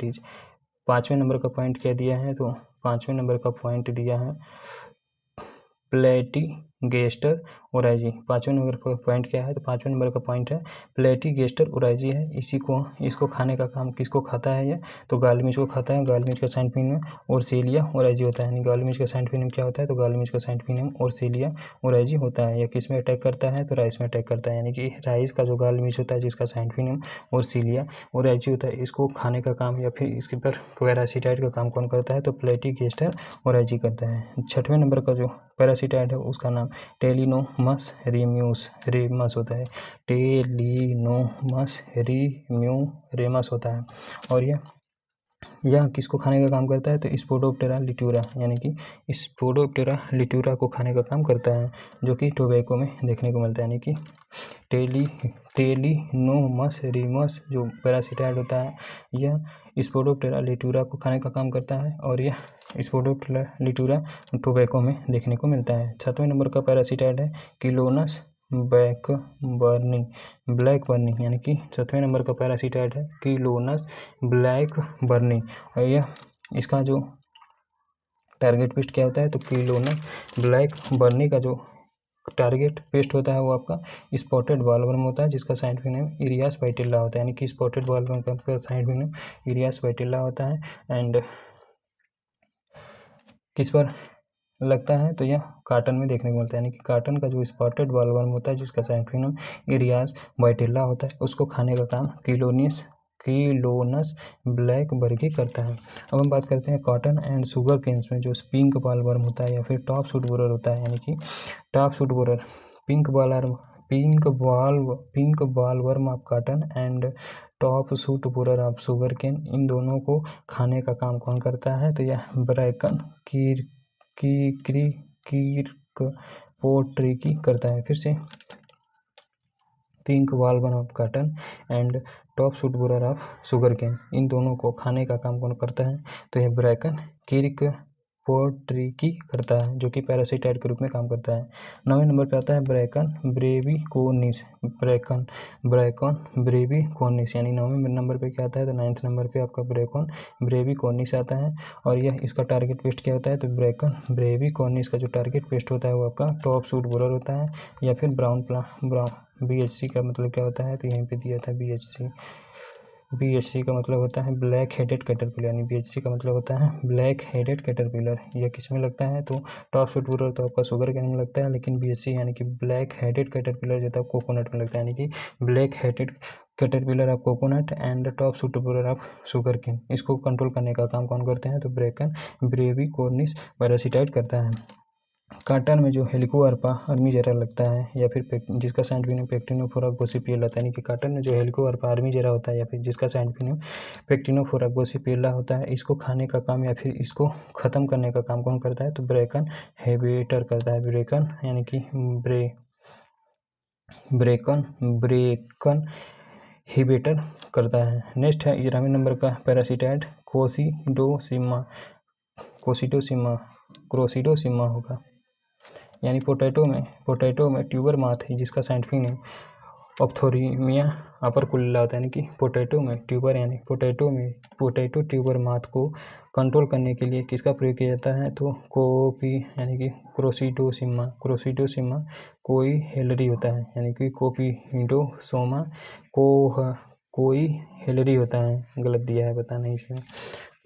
इज 5वें नंबर का पॉइंट क्या दिया है, तो 5वें नंबर का पॉइंट दिया है प्लेटीगेस्टर ओराइजी। 5वें नंबर का पॉइंट क्या है, तो 5वें नंबर का पॉइंट है प्लेटीगेस्टर ओराइजी है। इसको खाने का काम किसको खाता है, ये तो गालमिच को खाता है। गालमिच का साइंटिफिक नेम ओरसेलिया ओराइजी होता है। यानी गालमिच का साइंटिफिक नेम क्या होता है, तो गालमिच का साइंटिफिक नेम ओरसेलिया ओराइजी होता है। यह किस में अटैक करता है, तो राइस में अटैक करता है। यानी कि राइस का जो गालमिच होता है जिसका साइंटिफिक नेम ओरसेलिया ओराइजी होता है, इसको खाने का काम या फिर इसके पर पैरासिटाइड का काम कौन करता है, तो प्लेटीगेस्टर ओराइजी करता है। 6वें नंबर का जो पैरासिटाइड है उसका नाम टेलिनोमस रेमस होता है। टेलिनोमस रेमस होता है। और यह किसको खाने का काम करता है, तो स्पोडोप्टेरा लिट्यूरा, यानी कि स्पोडोप्टेरा लिट्यूरा को खाने का काम करता है, जो कि टोबैको में देखने को मिलता है। यानी कि टेलिनोमस रेमस जो पैरासिटाइड होता है यह स्पोडोप्टेरा लिट्यूरा को खाने का काम करता है। और यह स्पोडोप्टेरा लिट्यूरा टोबैको में देखने को मिलता है। 7वें नंबर का पैरासिटाइड है किलोनस ब्लैक बर्नी, यानी कि 7वें नंबर का पैरासिटाइड है किलोनस ब्लैक बर्नी। और यह इसका जो टारगेट पेस्ट क्या होता है, तो किलोनस ब्लैक बर्नी का जो टारगेट पेस्ट होता है वो आपका स्पॉटेड बॉलवर्म होता है, जिसका साइंटिफिक नेम इरियास वाइटिल्ला होता है। यानी कि स्पॉटेड बॉलवर्म का साइंटिफिक नेम इरियास वाइटिल्ला होता है। एंड किस पर लगता है, तो यह काटन में देखने को मिलता है। यानी कि काटन का जो स्पॉटेड बॉलवर्म होता है जिसका साइंटिफिक नेम इरियास वाइटिल्ला होता है, उसको खाने का काम किलोनस ब्लैक बर्गी करता है। अब हम बात करते हैं कॉटन एंड शुगर केन्स में जो पिंक बॉलवर्म होता है या फिर टॉप सूट बोरर होता है। यानी कि top shoot borer pink bollworm of cotton and top shoot borer of sugarcane, इन दोनों को खाने का काम कौन करता है, तो यह ब्रैकन पोट्रिकी करता है। फिर से pink bollworm of cotton and top shoot borer of sugarcane, इन दोनों को खाने का काम कौन करता है, तो यह ब्रैकन पोर्ट्रिकी करता है, जो कि पैरासिटाइड के रूप में काम करता है। 9वें नंबर पे आता है ब्रैकन ब्रेविकोनिस। ब्रैकन ब्रेविकोनिस, यानी 9वें नंबर पे क्या आता है, तो 9th नंबर पे आपका ब्रैकन ब्रेविकोनिस आता है। और यह इसका टारगेट पेस्ट क्या होता है, तो ब्रैकन ब्रेविकोनिस का जो टारगेट पेस्ट होता है वो आपका टॉप शूट बोरर होता है, या फिर ब्राउन BHC का मतलब क्या होता है, तो यहीं पे दिया था BHC का मतलब होता है ब्लैक हेडेड कैटरपिलर, यानी BHC का मतलब होता है ब्लैक हेडेड कैटरपिलर। यह किस में लगता है, तो टॉप शूट बोरर तो आपका शुगर केन में लगता है, लेकिन BHC यानी कि ब्लैक हेडेड कैटरपिलर जो था कोकोनट में लगता है, यानी कि ब्लैक हेडेड कैटरपिलर आप coconut and top shoot borer आप शुगर केन। इसको कंट्रोल करने का काम कौन करते हैं, तो ब्रैकन ब्रेविकोनिस पैरासिटाइड करता है। काटन में जो हेलिकोअर्पा आर्मीजेरा लगता है, या फिर जिसका साइंटिफिक नेम पेक्टिनोफोरा गोसिपिएला होता है, यानी कि काटन में जो हेलिकोअर्पा आर्मीजेरा होता है, या फिर जिसका साइंटिफिक नेम पेक्टिनोफोरा गोसिपिएला होता है, इसको खाने का काम या फिर इसको ख़त्म करने का काम कौन करता है, तो ब्रैकन हेबिएटर करता है। ब्रैकन यानी कि ब्रेकन हिबिटर करता है। नेक्स्ट है 11वें नंबर का पैरासिटाइड क्रोसिडोसिमा होगा, यानी पोटैटो में ट्यूबर माथ है, जिसका साइंटिफिक नेम ऑप्थोरीमिया अपर्कुलिला होता है, यानी कि पोटैटो ट्यूबर माथ को कंट्रोल करने के लिए किसका प्रयोग किया जाता है, तो यानी कि क्रोसिडोसिमा कोई हेलरी होता है, यानी कि कोपिडोसोमा कोई हेलरी होता है, गलत दिया है पता नहीं इसमें।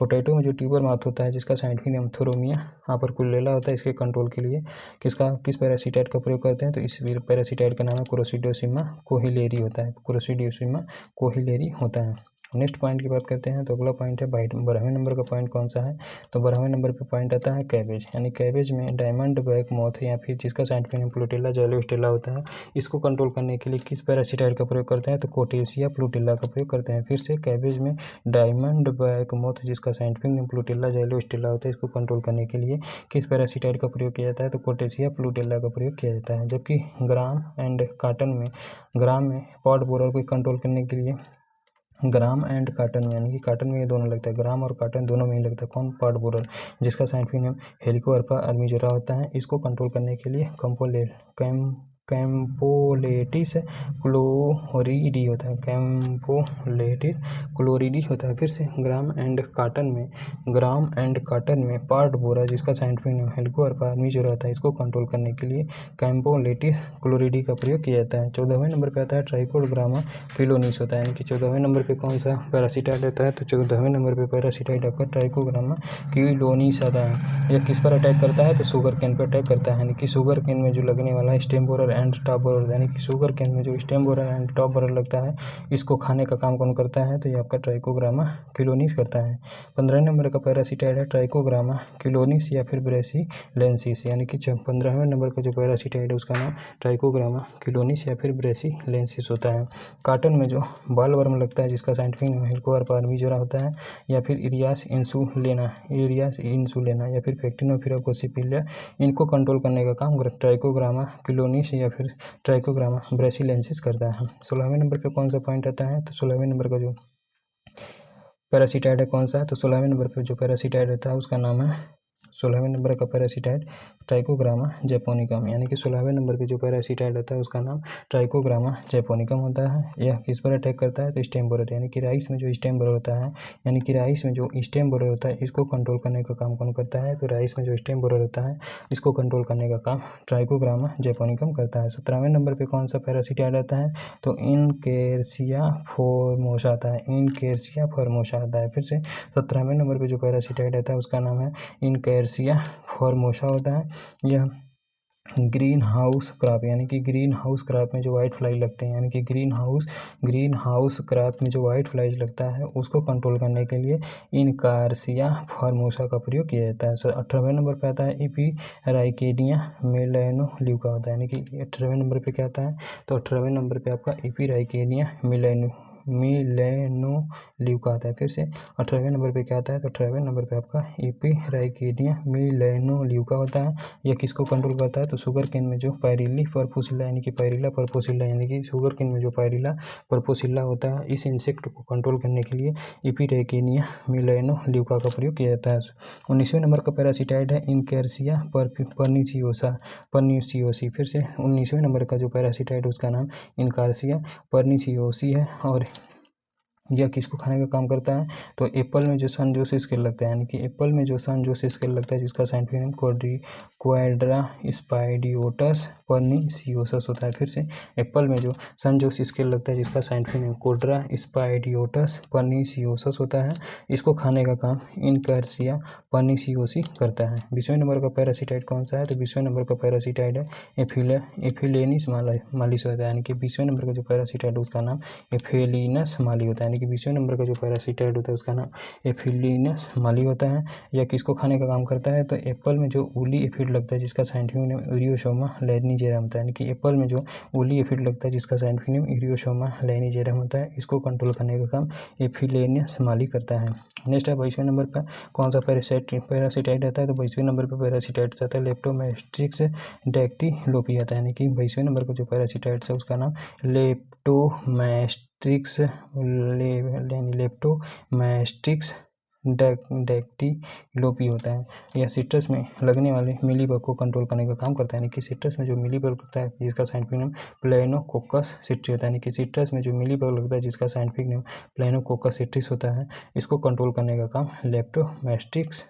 पोटैटो में जो ट्यूबर माथ होता है, जिसका साइंटिफिक नेम ऑप्थोरीमिया अपर्कुलिला होता है, इसके कंट्रोल के लिए किस पैरासिटाइड का प्रयोग करते हैं, तो इस पैरासिटाइड का नाम है क्रोसिडोसिमा कोहिलेरी होता है। नेक्स्ट पॉइंट की बात करते हैं, तो अगला पॉइंट है 12वें नंबर का पॉइंट कौन सा है, तो 12वें नंबर पे पॉइंट आता है कैबेज, यानी कैबेज में डायमंड बैक मॉथ, या फिर जिसका साइंटिफिक नेम प्लूटिला जैलोस्टेला होता है, इसको कंट्रोल करने के लिए किस पैरासिटाइड का प्रयोग करते हैं, तो कोटेशिया प्लूटिला का प्रयोग करते हैं। फिर से कैबेज में डायमंड बैक मॉथ, जिसका साइंटिफिक नेम प्लूटिला जैलोस्टेला होता है, इसको कंट्रोल करने के लिए किस पैरासिटाइड का प्रयोग किया जाता है, तो कोटेशिया प्लूटिला का प्रयोग किया जाता है। जबकि ग्राम में पॉड बोरर को कंट्रोल करने के लिए ग्राम एंड काटन में, यानी कि काटन में ये दोनों लगता है, ग्राम और काटन दोनों में ही लगता है कौन, पॉड बोरर, जिसका साइंटिफिक नेम हेलिकोअर्पा आर्मीजेरा होता है। इसको कंट्रोल करने के लिए कैम्पोलेटिस क्लोरिडी होता है। फिर से ग्राम एंड काटन में पॉड बोरर, जिसका साइंटिफिक नेम हेलिकोअर्पा आर्मीजेरा होता है, इसको कंट्रोल करने के लिए कैम्पोलेटिस क्लोरिडी का प्रयोग किया जाता है। 14वें नंबर पे आता है ट्राइकोग्रामा किलोनिस होता है, यानी कि 14वें नंबर पे कौन सा पैरासिटाइड होता है, तो 14वें नंबर पे पैरासिटाइड आपका ट्राइकोग्रामा किलोनिस आता है। यह किस पर अटैक करता है, तो शुगर केन पर अटैक करता है, यानी कि शुगर केन में जो लगने वाला stem borer and top borer, यानी कि शुगर केन में जो stem borer and top borer लगता है, इसको खाने का काम कौन करता है, तो ये आपका ट्राइकोग्रामा किलोनिस करता है। 15वें नंबर का पैरासिटाइड है ट्राइकोग्रामा किलोनिस या फिर ब्रेसिलेंसिस, यानी कि 15वें नंबर का जो पैरासिटाइड है उसका नाम ट्राइकोग्रामा किलोनिस या फिर ब्रेसिलेंसिस होता है। काटन में जो बालवर्म लगता है, जिसका साइंटिफिक नेम हेलिकोअर्पा आर्मीजेरा होता है, या फिर इरियास इंसुलेना या फिर पेक्टिनोफोरा गोसिपिएला, इनको कंट्रोल करने का काम ट्राइकोग्रामा किलोनिस या फिर ट्राइकोग्रामा ब्रेसिलेंसिस करता है। 16वें नंबर पे कौन सा पॉइंट आता है, तो 16वें नंबर का जो पैरासिटाइड है कौन सा है, तो 16वें नंबर पे जो पैरासिटाइड रहता है उसका नाम है 16वें नंबर का पैरासिटाइड ट्राइकोग्रामा जैपोनिकम, यानी कि 16वें नंबर पे जो पैरासिटाइड होता है उसका नाम ट्राइकोग्रामा जैपोनिकम होता है। यह किस पर अटैक करता है, तो स्टेम बोरर, यानी कि राइस में जो स्टेम बोरर होता है, इसको कंट्रोल करने का काम कौन करता है, तो राइस में जो स्टेम बोरर होता है इसको कंट्रोल करने का काम ट्राइकोग्रामा जैपोनिकम करता है। 17वें नंबर पर कौन सा पैरासिटाइड आता है, तो इनकेर्सिया फॉर्मोसा आता है। फिर से 17वें नंबर पे जो पैरासिटाइड आता है उसका नाम है इनकेर्सिया फॉर्मोसा होता है। यह ग्रीन हाउस क्रॉप, यानी कि ग्रीन हाउस क्रॉप में जो वाइट फ्लाई लगते हैं, यानी कि ग्रीन हाउस क्रॉप में जो वाइट फ्लाइज लगता है उसको कंट्रोल करने के लिए इनकार्सिया फॉर्मोसा का प्रयोग किया जाता है। 18वें नंबर पे आता है इपीराइकेनिया मेलेनोल्यूका होता है, यानी कि 18वें नंबर पे क्या आता है, तो 18वें नंबर पे आपका इपीराइकेनिया मिलेनोल्यूका आता है। फिर से 18वें नंबर पे क्या आता है, तो 18वें नंबर पे आपका एपिराइकेडिया मिलेनोल्यूका होता है। यह किसको कंट्रोल करता है, तो शुगर केन में जो पायरिली परपोसिल्ला यानी कि पायरिला परपोसिल्ला यानी कि शुगर केन में जो पायरिला परपोसिल्ला होता है, इस इंसेक्ट को कंट्रोल करने के लिए एपिराइकेडिया मिलेनोल्यूका का प्रयोग किया जाता है। 19वें नंबर का पैरासिटाइड है इनकैर्सिया पर्निसियोसी। फिर से 19वें नंबर का जो पैरासिटाइड उसका नाम इनकार्सिया पर्निसियोसी है और यह किसको खाने का काम करता है, तो एप्पल में जो सन जोस स्केल लगता है यानी कि एप्पल में जो सन जोस स्केल लगता है जिसका साइंटिफिक नेम क्वाड्रा स्पाइडियोटस पर्निसियोसस होता है। फिर से एप्पल में जो सन जोस स्केल लगता है जिसका साइंटिफिक नेम क्वाड्रा स्पाइडियोटस पर्निसियोसस होता है, इसको खाने का काम इनकैर्सिया पर्निसियोसी करता है। 20वें नंबर का पैरासिटाइड कौन सा है, तो 20वें नंबर का पैरासिटाइड है एफिलेनिस मालिस होता है यानी कि 20वें नंबर का जो पैरासिटाइड उसका नाम एफिलिनस माली होता है यानी कि 20वें नंबर का जो पैरासिटाइड होता है उसका नाम एफिलिनस माली होता है। यह किसको खाने का काम करता है, तो एप्पल में जो ऊली एफिड लगता है जिसका साइंटिफिक नेम इरियोसोमा लैनिजेरम होता है यानी कि एप्पल में जो ऊली एफिड लगता है जिसका साइंटिफिक नेम इरियोसोमा लैनिजेरम होता है, इसको कंट्रोल करने का काम एफिलिनस माली करता है। नेक्स्ट है 22वें नंबर पर कौन सा पैरासिटाइड आता है, तो 22वें नंबर पर पैरासिटाइड आता है लेप्टोमेस्ट्रिक्स डैक्टिलोपी आता है यानी कि 22वें नंबर का जो पैरासिटाइड है उसका नाम लेप्टोमेस्ट्रिक्स डैक्टिलोपी होता है। यह सिट्रस में लगने वाले मिलीबग को कंट्रोल करने का काम करता है यानी कि सिट्रस में जो मिलीबग लगता है जिसका साइंटिफिक नेम प्लेनोकोकस सिट्री होता है यानी कि सिट्रस में जो मिलीबग लगता है जिसका साइंटिफिक नेम प्लेनोकोकस सिट्रिस होता है, इसको कंट्रोल करने का काम लेप्टोमेस्ट्रिक्स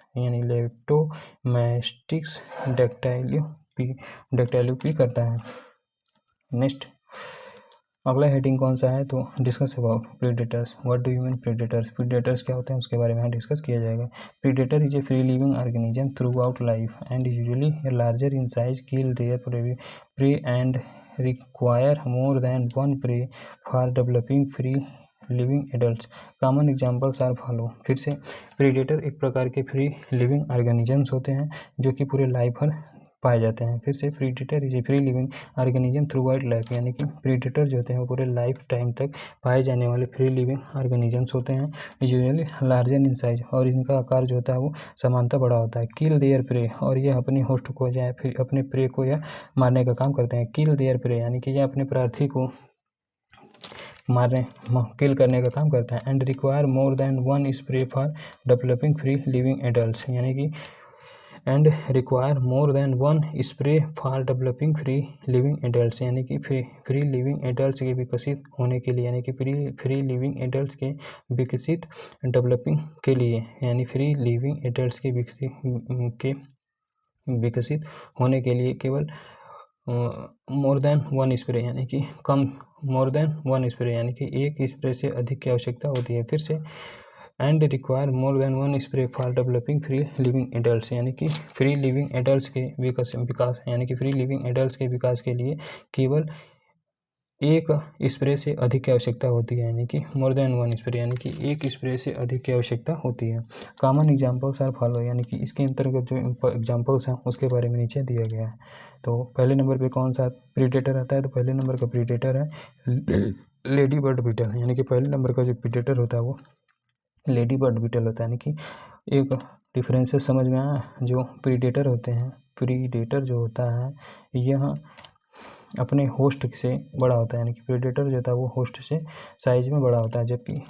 डैक्टिलोपी करता है। नेक्स्ट अगला हेडिंग कौन सा है, तो discuss about predators. What do you mean predators, predators क्या होते हैं उसके बारे में यहाँ डिस्कस किया जाएगा। Predator is a free living organism throughout life and usually larger in size, kill their prey and require more than one prey for developing free living adults. Common examples are follow. फिर से प्रीडेटर एक प्रकार के फ्री लिविंग ऑर्गेनिजम्स होते हैं जो कि पूरे लाइफ भर पाए जाते हैं। फिर से predator is a free living organism throughout life यानी कि प्रीडेटर जो होते हैं वो पूरे लाइफ टाइम तक पाए जाने वाले फ्री लिविंग ऑर्गेनिजम्स होते हैं, यूजुअली लार्जर इन साइज और इनका आकार जो होता है वो सामान्यतः बड़ा होता है। किल देयर प्रे और यह अपने होस्ट को या फिर अपने प्रे को या मारने का काम करते हैं। किल देयर प्रे यानी कि यह अपने प्रार्थी को किल करने का काम करता है। And require more than one spray for developing free living adults यानी कि and require more than one spray for developing free living adults यानी कि फ्री लिविंग एडल्ट्स के विकसित होने के लिए यानी कि फ्री लिविंग एडल्ट्स के विकसित डेवलपिंग के लिए यानी फ्री लिविंग एडल्ट्स के विकसित होने के लिए केवल मोर देन वन स्प्रे यानी कि कम मोर देन वन स्प्रे यानी कि एक स्प्रे से अधिक की आवश्यकता होती है। फिर से and require more than one spray for developing free living adults यानी कि फ्री लिविंग एडल्ट्स के विकास यानी कि फ्री लिविंग एडल्ट्स के विकास के लिए केवल एक स्प्रे से अधिक की आवश्यकता होती है यानी कि मोर देन वन स्प्रे यानी कि एक स्प्रे से अधिक की आवश्यकता होती है। कॉमन एग्जांपल्स आर फॉलो यानी कि इसके अंतर्गत जो एग्जांपल्स हैं उसके बारे में नीचे दिया गया है। तो पहले नंबर पे कौन सा प्रीडेटर आता है, तो पहले नंबर का प्रीडेटर है लेडी बर्ड बीटल यानी कि पहले नंबर का जो प्रीडेटर होता है वो लेडी बर्ड बीटल होता है। यानी कि एक डिफरेंसेस समझ में आया। जो प्रीडेटर होते हैं, प्रीडेटर जो होता है यह अपने होस्ट से बड़ा होता है यानी कि प्रेडेटर जो होता है वो होस्ट से साइज में बड़ा होता है, जबकि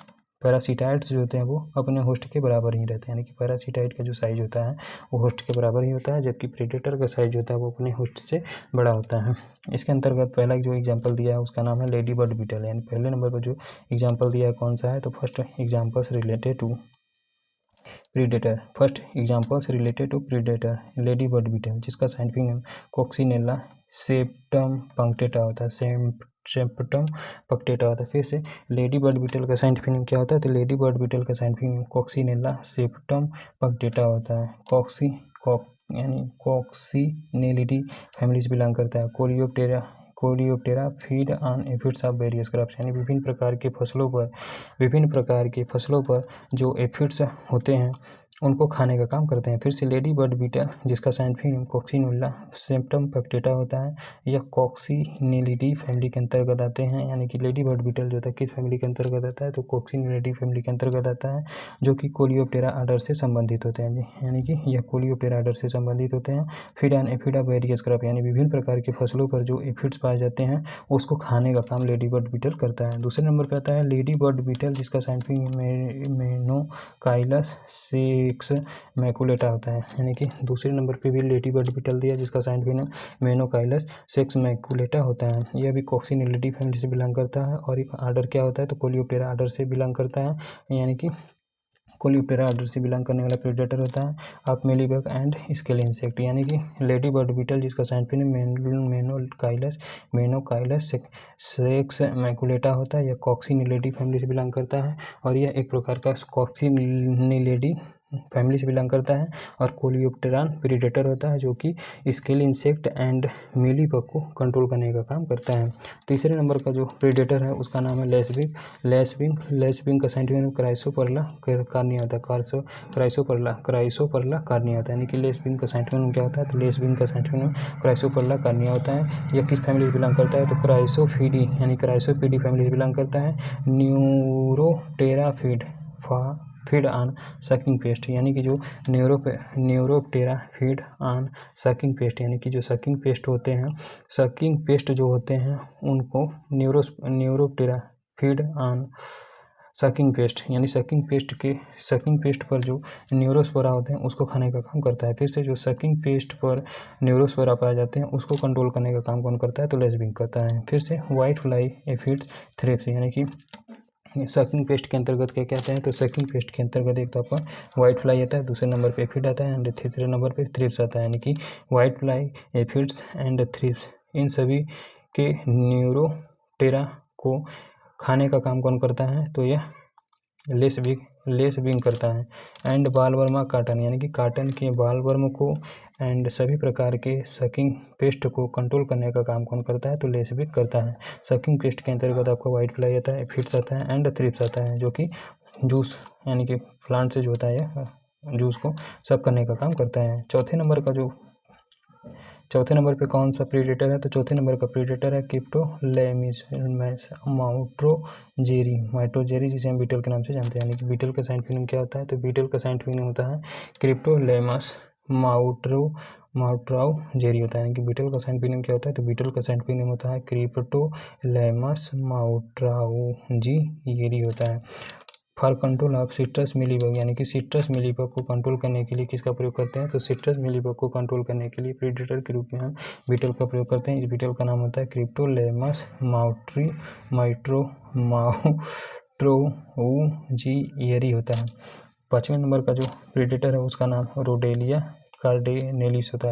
पैरासिटाइड्स जो होते हैं वो अपने होस्ट के बराबर ही रहते हैं यानी कि पैरासिटाइड का जो साइज होता है वो होस्ट के बराबर ही होता है, जबकि प्रेडेटर का साइज होता है वो अपने होस्ट से बड़ा होता है। इसके अंतर्गत पहला जो एग्जांपल दिया है उसका नाम है लेडी बर्ड बीटल यानी पहले नंबर पर जो एग्जांपल दिया है कौन सा है, तो first examples related to predator. First examples related to predator ladybird beetle जिसका scientific name Coccinella septempunctata होता है, सेप्टम पंक्टेटा होता है। फिर से लेडी बर्ड बीटल का साइंटिफिक नेम क्या होता है, तो लेडी बर्ड बीटल का scientific name Coccinella septempunctata होता है। कॉक्सिनेलिडी फैमिली से बिलोंग करता है। Coleoptera feed on aphids of various crops यानी विभिन्न प्रकार के फसलों पर जो एफिड्स होते हैं उनको खाने का काम करते हैं। फिर से लेडी बर्ड बीटल जिसका साइंटिफिक नेम कॉक्सिनुला सेप्टम पेक्टेटा होता है, यह कॉक्सिनिलिडी फैमिली के अंतर्गत आते हैं। यानी कि लेडी बर्ड बीटल जो होता है किस फैमिली के अंतर्गत आता है, तो कॉक्सिनिलिडी फैमिली के अंतर्गत आता है, जो कि कोलियोप्टेरा आर्डर से संबंधित होते हैं। यानी कि यह कोलियोप्टेरा आर्डर से संबंधित होते हैं। Feed and aphid of various crop, यानी विभिन्न प्रकार की फसलों पर जो एफिड्स पाए जाते हैं उसको खाने का काम लेडी बर्ड बीटल करता है। दूसरे नंबर पर आता है लेडी बर्ड बीटल जिसका साइंटिफिक मेनोकाइलस सेक्स मैकुलेटा होता है। यानी कि दूसरे नंबर पे भी लेडी बर्ड बीटल दिया जिसका साइंटिफिक नेम मेनोकाइलस सेक्स मैकुलेटा होता है। यह भी कॉक्सिनिलिडी फैमिली से बिलोंग करता है और एक आर्डर क्या होता है, तो कोलियोप्टेरा आर्डर से बिलोंग करता है। यानी कि कोलियोप्टेरा आर्डर से बिलोंग करने वाला प्रेडेटर होता है ऑफ मेलीबग एंड स्केल इंसेक्ट। यानी कि लेडी बर्ड बीटल जिसका साइंटिफिक नेम मेनोकाइलस सेक्स मैकुलेटा होता है, यह कॉक्सिनिलिडी फैमिली से बिलोंग करता है और यह एक प्रकार का कॉक्सिनिलिडी फैमिली से बिलोंग करता है और कोलियोप्टेरान प्रीडेटर होता है जो कि स्केल इंसेक्ट एंड मीलीबग को कंट्रोल करने का काम करता है। तीसरे नंबर का जो प्रीडेटर है उसका नाम है लेसविंग का साइंटिफिक नेम क्राइसोपर्ला कार्निया होता है। क्राइसोपर्ला कार्निया होता है। यानी कि लेसविंग का साइंटिफिक नेम क्या होता है, तो लेसविंग का साइंटिफिक नेम क्राइसोपर्ला कार्निया होता है। यह किस फैमिली से बिलोंग करता है, तो क्राइसोफिडी यानी क्राइसोफिडी फैमिली से बिलोंग करता है। न्यूरोटेरा फीड ऑन सकिंग पेस्ट, यानी कि जो Neuroptera feed on sucking paste, यानी कि जो सकिंग पेस्ट होते हैं, सकिंग पेस्ट जो होते हैं उनको Neuroptera feed on sucking paste, यानी सकिंग पेस्ट पर जो न्यूरोस्पोरा होते हैं उसको खाने का काम करता है। फिर से जो सकिंग पेस्ट पर न्यूरोस्पोरा पाए जाते हैं उसको कंट्रोल करने का काम कौन करता है, तो लेसविंग करता है। फिर से वाइट फ्लाई एफिड्स थ्रिप्स, यानी कि सकिंग पेस्ट के अंतर्गत क्या क्या आता है, तो सकिंग पेस्ट के अंतर्गत एक तो आपका वाइट फ्लाई आता है, दूसरे नंबर पे एफिड आता है एंड तीसरे नंबर पे थ्रिप्स आता है। यानी कि white fly aphids and thrips इन सभी के न्यूरोटेरा को खाने का काम कौन करता है, तो यह लेसविंग करता है। एंड बालवर्मा काटन, यानी कि काटन के बालवर्म को एंड सभी प्रकार के सकिंग पेस्ट को कंट्रोल करने का काम कौन करता है, तो लेसविंग करता है। सकिंग पेस्ट के अंतर्गत आपका वाइट फ्लाई आता है, एफिड्स आता है एंड थ्रिप्स आता है, जो कि जूस यानी कि प्लांट से जो होता है जूस को सब करने का काम करता है। चौथे नंबर पे कौन सा प्रीडेटर है, तो चौथे नंबर का प्रीडेटर है क्रिप्टोलेमिस माइट्रोजेरी जिसे हम बीटल के नाम से जानते हैं। यानी कि बीटल का साइंटिफिक नेम क्या होता है, तो बीटल का साइंटिफिक नेम होता है क्रिप्टोलेमस माउट्राउजेरी होता है। यानी कि बीटल का साइंटिफिक नेम क्या होता है, तो बीटल का साइंटिफिक नेम होता है क्रिप्टोलेमस माउट्राउजेरी होता है। For control of citrus mealybug, यानी कि सिट्रस मिलीबग को कंट्रोल करने के लिए किसका प्रयोग करते हैं, तो सिट्रस मिलीबग को कंट्रोल करने के लिए प्रीडेटर के रूप में हम बीटल का प्रयोग करते हैं। इस बीटल का नाम होता है क्रिप्टोलेमस माउट्रोउजिएरी होता है। पाँचवें नंबर का जो प्रीडेटर है उसका नाम रोडेलिया कार्डेनेलिस होता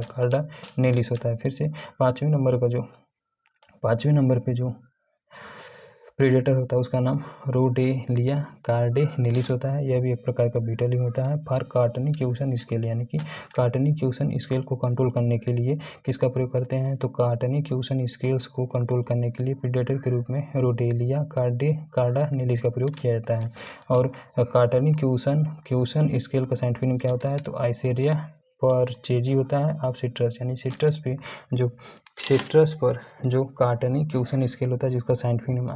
है। फिर से पाँचवें नंबर पे जो प्रीडेटर होता है उसका नाम रोडेलिया कार्डेनेलिस होता है। यह भी एक प्रकार का बीटल ही होता है। फॉर कार्टनिक्यूसन स्केल, यानी कि कार्टनिक्यूसन स्केल को कंट्रोल करने के लिए किसका प्रयोग करते हैं, तो कार्टनिक्यूसन स्केल्स को कंट्रोल करने के लिए प्रीडेटर के रूप में रोडेलिया कार्डेनेलिस का प्रयोग किया जाता है। और कार्टनिक्यूसन स्केल का साइंटिफिक नेम क्या होता है, तो आइसेरिया परचेजी होता है ऑफ सिट्रस, यानी सिट्रस पर जो कार्टनिक्यूसन स्केल होता है जिसका साइंटिफिक नेम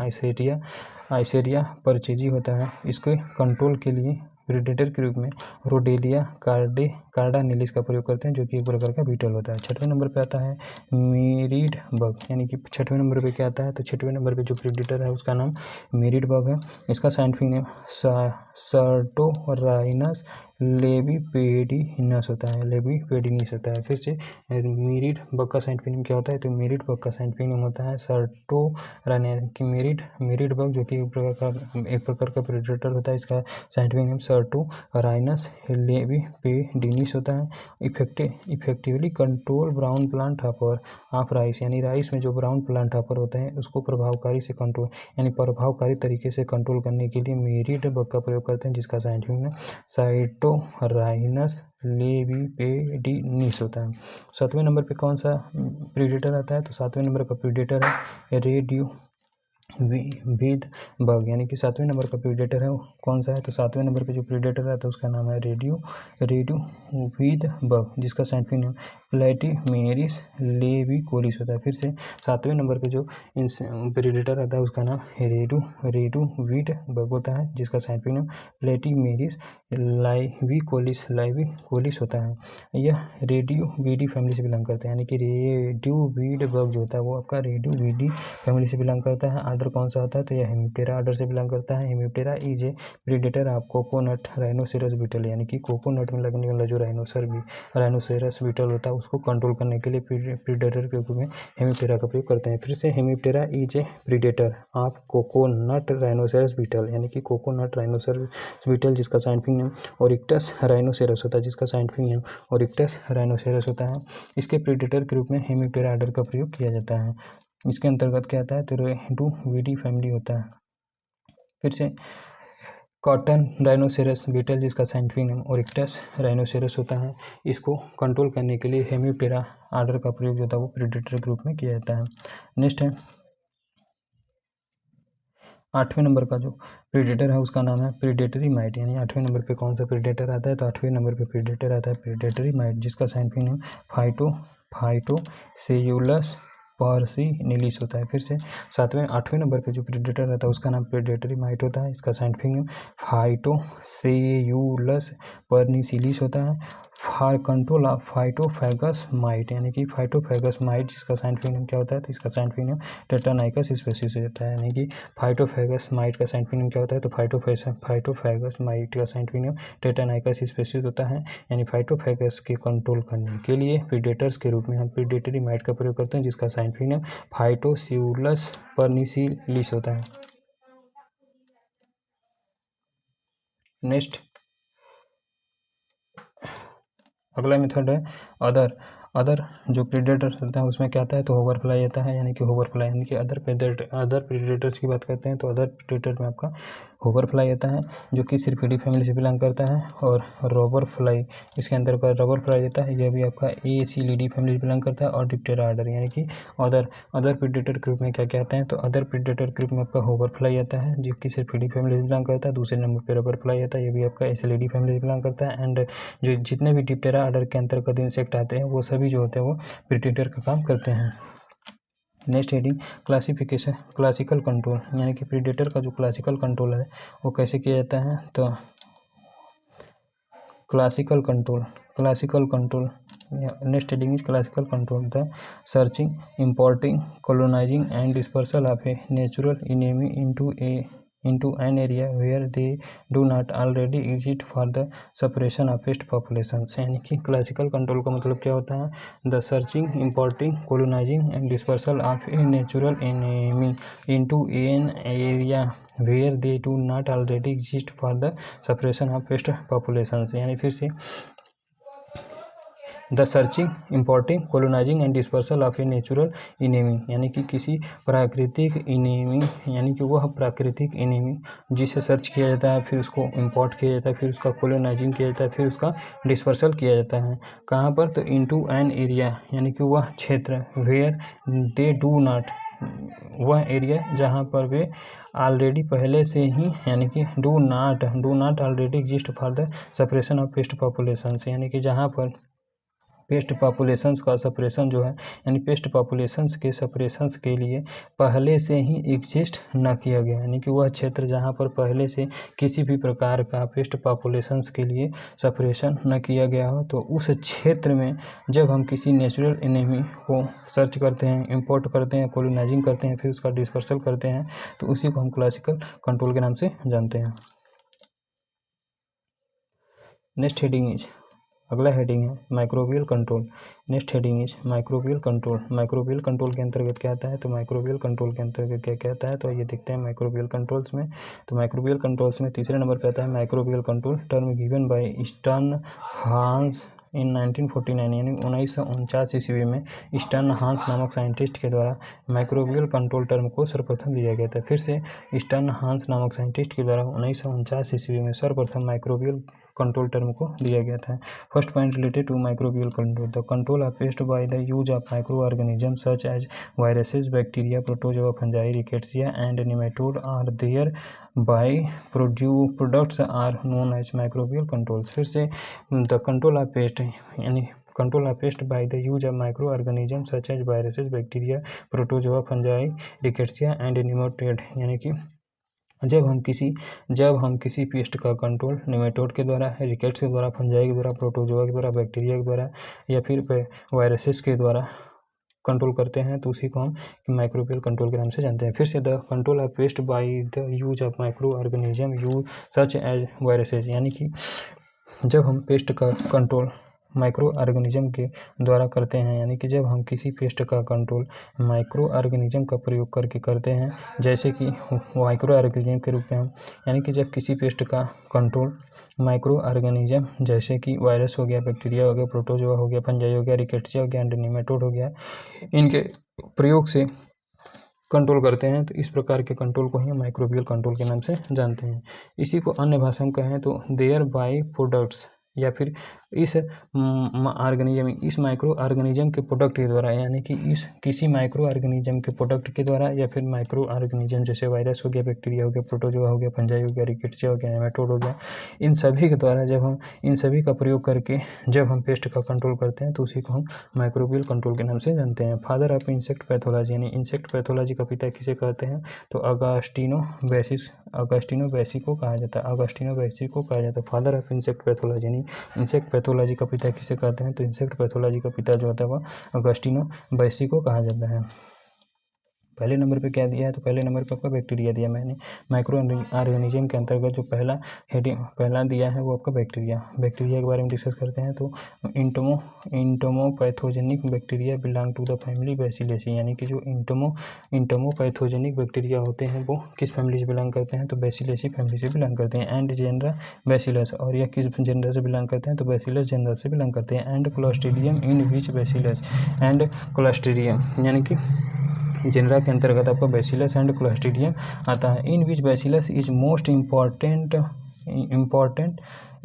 आइसेरिया परचेजी होता है, इसके कंट्रोल के लिए प्रीडेटर के रूप में रोडेलिया कार्डेनेलिस का प्रयोग करते हैं, जो कि एक प्रकार का बीटल होता है। छठवें नंबर पे आता है मेरिड बग, यानी कि छठवें नंबर पे क्या आता है, तो छठवें नंबर पे जो प्रीडेटर है उसका नाम मेरिड बग है। इसका साइंटिफिक नेम सर्टोराइनस लेविपेडिनस होता है। फिर से मेरिड बग का साइंटिफिक नेम क्या होता है, तो मेरिड बग का साइंटिफिक नेम होता है सर्टोराइनस की मेरिड बग, जो कि एक प्रकार का प्रेडेटर होता है। इसका साइंटिफिक नेम सर्टोराइनस लेविपेडिनस होता है। Effectively control brown plant hopper of rice, यानी राइस में जो ब्राउन प्लांट हॉपर होते हैं उसको प्रभावकारी तरीके से कंट्रोल करने के लिए मेरिड बग का प्रयोग करते हैं, जिसका साइंटिफिक नेम साइटोराइनस लेविपेडिनस होता है। सातवें नंबर पे कौन सा प्रीडेटर आता है, तो सातवें नंबर का प्रीडेटर है विद बग, यानी कि 7वें नंबर का प्रीडेटर है कौन सा है, तो 7वें नंबर पे जो प्रीडेटर है तो उसका नाम है रेडियो विद बग, जिसका साइंटिफिक नेम प्लैटीमेरिस लेविकोलिस होता है। फिर से 7वें नंबर पे जो प्रीडेटर आता है उसका नाम रेडू विद बग होता है, जिसका साइंटिफिक नेम प्लैटीमेरिस लाइविकोलिस होता है। यह रेडियोवीडी फैमिली से बिलोंग करता है, यानी कि रेडियोवीड बग जो होता है वो आपका रेडियोवीडी फैमिली से बिलोंग करता है। आर्डर कौन सा होता है, तो यह हेमिप्टेरा आर्डर से बिलोंग करता है। Hemiptera is a predator of coconut rhinoceros beetle, यानी कि कोकोनट में लगने वाला जो राइनोसेरस बीटल होता है उसको कंट्रोल करने के लिए प्रीडेटर के रूप में हेमिप्टेरा का प्रयोग करते हैं। फिर से Hemiptera is a predator of coconut rhinoceros beetle, यानी कि कोकोनट राइनोसेरस बीटल, जिसका साइंटिफिक नेम ओरिक्टस राइनोसेरस होता है, जिसका साइंटिफिक नेम ओरिक्टस राइनोसेरस होता है। इसके प्रीडेटर के रूप में हेमिप्टेरा आर्डर का प्रयोग किया जाता है। इसके अंतर्गत क्या आता है, तो रेडूविडी फैमिली होता है। फिर से कॉटन राइनोसेरस बीटल, जिसका साइंटिफिक नेम ओरिक्टस राइनोसेरस होता है, इसको कंट्रोल करने के लिए हेमिप्टेरा आर्डर का प्रयोग जो होता है वो प्रीडेटर के रूप में किया जाता है। नेक्स्ट है 8वें नंबर का जो प्रीडेटर है उसका नाम है प्रीडेटरी माइट, यानी 8वें नंबर पे कौन सा प्रीडेटर आता है, तो 8वें नंबर पे प्रीडेटर आता है प्रीडेटरी माइट, जिसका साइंटिफिक नेम फाइटोसेल्यूलस पर्सिनिलिस होता है। फिर से 8वें नंबर पे जो प्रीडेटर रहता है उसका नाम प्रीडेटरी माइट होता है, इसका साइंटिफिक नेम फाइटोसेल्यूलस पर्सिनिलिस होता है। For control of phytophagous might, यानी कि फाइटोफैगस माइट, जिसका साइंटिफिक नेम क्या होता है, तो इसका साइंटिफिक नेम टेट्रानाइकस स्पीशीज होता है, यानी कि फाइटोफैगस माइट का साइंटिफिक नेम क्या होता है, तो फाइटोफैगस माइट का साइंटिफिक नेम टेट्रानाइकस स्पीशीज होता है। यानी फाइटोफैगस के कंट्रोल करने के लिए प्रीडेटर्स के रूप में हम प्रीडेटरी माइट का प्रयोग करते हैं, जिसका साइंटिफिक नेम फाइटोसेल्यूलस पर्सिनिलिस होता है। नेक्स्ट अगला मेथड है अदर जो प्रीडेटर्स होता है उसमें क्या आता है, तो होवरफ्लाई आता है, यानी कि होवरफ्लाई, यानी कि अदर प्रीडेटर्स की बात करते हैं तो अदर प्रीडेटर में आपका होवरफ्लाई आता है, जो कि सिर्फिडी फैमिली से बिलोंग करता है। और रबर फ्लाई, इसके अंदर का रबर फ्लाई आता है, यह भी आपका एसिलिडी फैमिली से बिलोंग करता है। और डिप्टेरा आर्डर, यानी कि अदर प्रीडेटर ग्रुप में क्या क्या आते हैं, तो अदर प्रीडेटर ग्रुप में आपका होवरफ्लाई आता है, जो कि सिर्फिडी फैमिली से बिलोंग करता है। दूसरे नंबर पर रबर फ्लाई आता है, ये भी आपका एसिलिडी फैमिली से बिलोंग करता है। एंड जो जितने भी डिप्टेरा आर्डर के अंतर्गत इंसेक्ट आते हैं वो सभी जो होते हैं वो प्रीडेटर का काम करते हैं। नेक्स्ट हेडिंग क्लासिकल कंट्रोल, यानी कि प्रीडेटर का जो क्लासिकल कंट्रोल है वो कैसे किया जाता है, तो classical control next heading is classical control the searching, importing, colonising and dispersal of a natural enemy into an area where they do not already exist for the suppression of pest populations, यानी कि क्लासिकल कंट्रोल का मतलब क्या होता है, the searching, importing, colonising and dispersal of a natural enemy into an area where they do not already exist for the suppression of pest populations, यानी फिर से the searching, importing, colonising and dispersal of a natural enemy, यानी कि किसी प्राकृतिक इनेमी, यानी कि वह प्राकृतिक इनेमी जिसे सर्च किया जाता है, फिर उसको इंपोर्ट किया जाता है, फिर उसका कॉलोनाइजिंग किया जाता है, फिर उसका डिस्पर्सल किया जाता है। कहाँ पर, तो इनटू एन एरिया, यानी कि वह क्षेत्र, वेयर दे डू नॉट, वह एरिया जहाँ पर वे ऑलरेडी पहले से ही, यानी कि do not already exist for the suppression of paste populations, यानी कि जहाँ पर पेस्ट पॉपुलेशंस का सप्रेशन जो है, यानी पेस्ट पॉपुलेशंस के सप्रेशंस के लिए पहले से ही एग्जिस्ट न किया गया, यानी कि वह क्षेत्र जहाँ पर पहले से किसी भी प्रकार का पेस्ट पॉपुलेशंस के लिए सप्रेशन न किया गया हो, तो उस क्षेत्र में जब हम किसी नेचुरल एनिमी को सर्च करते हैं, इंपोर्ट करते हैं, कॉलोनाइजिंग करते हैं, फिर उसका डिस्पर्सल करते हैं, तो उसी को हम क्लासिकल कंट्रोल के नाम से जानते हैं। नेक्स्ट हेडिंग इज, अगला हेडिंग है microbial control. Next heading is microbial control. Microbial control के अंतर्गत क्या आता है, तो माइक्रोबियल कंट्रोल के अंतर्गत क्या क्या आता है, तो ये देखते हैं माइक्रोबियल कंट्रोल्स में। तो माइक्रोबियल कंट्रोल्स में तीसरे नंबर पे आता है microbial control, term given by Steinhaus in 1949, यानी 1949 ईस्वी में स्टर्नहांस नामक साइंटिस्ट के द्वारा माइक्रोबियल कंट्रोल टर्म को सर्वप्रथम दिया गया था। फिर से स्टर्नहांस नामक साइंटिस्ट के द्वारा 1949 ईस्वी में सर्वप्रथम माइक्रोबियल कंट्रोल टर्म को दिया गया था। First point related to microbial control, the control are pest by the use of microorganism such as viruses, bacteria, protozoa, fungi, rickettsia and nematode are their byproducts are known as microbial controls. फिर से द कंट्रोल आर पेस्ट यानी control are pest by the use of microorganism such as viruses, bacteria, protozoa, fungi, rickettsia and nematode, यानी कि जब हम किसी पेस्ट का कंट्रोल निमेटोड के द्वारा, रिकेट्स के द्वारा, फंजाई के द्वारा, प्रोटोजोआ के द्वारा, बैक्टीरिया के द्वारा या फिर वायरसेस के द्वारा कंट्रोल करते हैं तो उसी को हम माइक्रोबियल कंट्रोल के नाम से जानते हैं। फिर से the control are pest by the use of microorganism use such as viruses, यानी कि जब हम पेस्ट का कंट्रोल माइक्रो ऑर्गेनिज्म के द्वारा करते हैं, यानी कि जब हम किसी पेस्ट का कंट्रोल माइक्रो ऑर्गेनिज्म का प्रयोग करके करते हैं, जैसे कि माइक्रो ऑर्गेनिज्म के रूप में हम, यानी कि जब किसी पेस्ट का कंट्रोल माइक्रो ऑर्गेनिज्म जैसे कि वायरस हो गया, बैक्टीरिया हो गया, प्रोटोजोआ हो गया, फंजाई हो गया, रिकेट्सिया हो गया एंड निमेटोड हो गया, इनके प्रयोग से कंट्रोल करते हैं, तो इस प्रकार के कंट्रोल को ही माइक्रोबियल कंट्रोल के नाम से जानते हैं। इसी को अन्य भाषा में कहें तो देयर बाय प्रोडक्ट्स, या फिर इस ऑर्गेनिज्म, इस माइक्रो ऑर्गेनिज्म के प्रोडक्ट के द्वारा, यानी कि इस किसी माइक्रो ऑर्गेनिज्म के प्रोडक्ट के द्वारा या फिर माइक्रो ऑर्गेनिज्म जैसे वायरस हो गया, बैक्टीरिया हो गया, प्रोटोजोआ हो गया, फंजाई हो गया, रिकेट्सिया हो गया, नेमाटोड हो गया, इन सभी के द्वारा जब हम इन सभी का प्रयोग करके जब हम पेस्ट का कंट्रोल करते हैं तो उसी को हम माइक्रोबियल कंट्रोल के नाम से जानते हैं। फादर ऑफ इंसेक्ट पैथोलॉजी, यानी इंसेक्ट पैथोलॉजी का पिता किसे कहते हैं तो अगस्टिनो बेसी को कहा जाता है। अगस्टिनो बेसी को कहा जाता है फादर ऑफ इंसेक्ट पैथोलॉजी, यानी इंसेक्ट पैथोलॉजी का पिता किसे कहते हैं तो इंसेक्ट पैथोलॉजी का पिता जो होता है वह अगस्टिनो बेसी को कहा जाता है। पहले नंबर पे क्या दिया है तो पहले नंबर पे आपका बैक्टीरिया दिया मैंने। माइक्रो ऑर्गेनिज्म के अंतर्गत जो पहला दिया है वो आपका बैक्टीरिया के बारे में डिस्कस करते हैं। तो entomopathogenic bacteria belong to the family Bacillaceae, यानी कि जो इंटोमोपैथोजेनिक बैक्टीरिया होते हैं वो किस फैमिली से बिलोंग करते हैं तो बैसिलेसी फैमिली से बिलोंग करते हैं। एंड जेनरा बैसिलस, और यह किस जेनरा से बिलोंग करते हैं तो बैसिलस जेनरा से बिलोंग करते हैं। And clostridium in which bacillus, and clostridium यानी कि जेनरा के अंतर्गत आपका बैसिलस एंड क्लोस्ट्रीडियम आता है। In which Bacillus is most important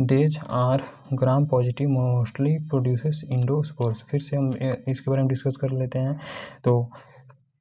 these are gram positive mostly produces endospores. फिर से हम इसके बारे में डिस्कस कर लेते हैं। तो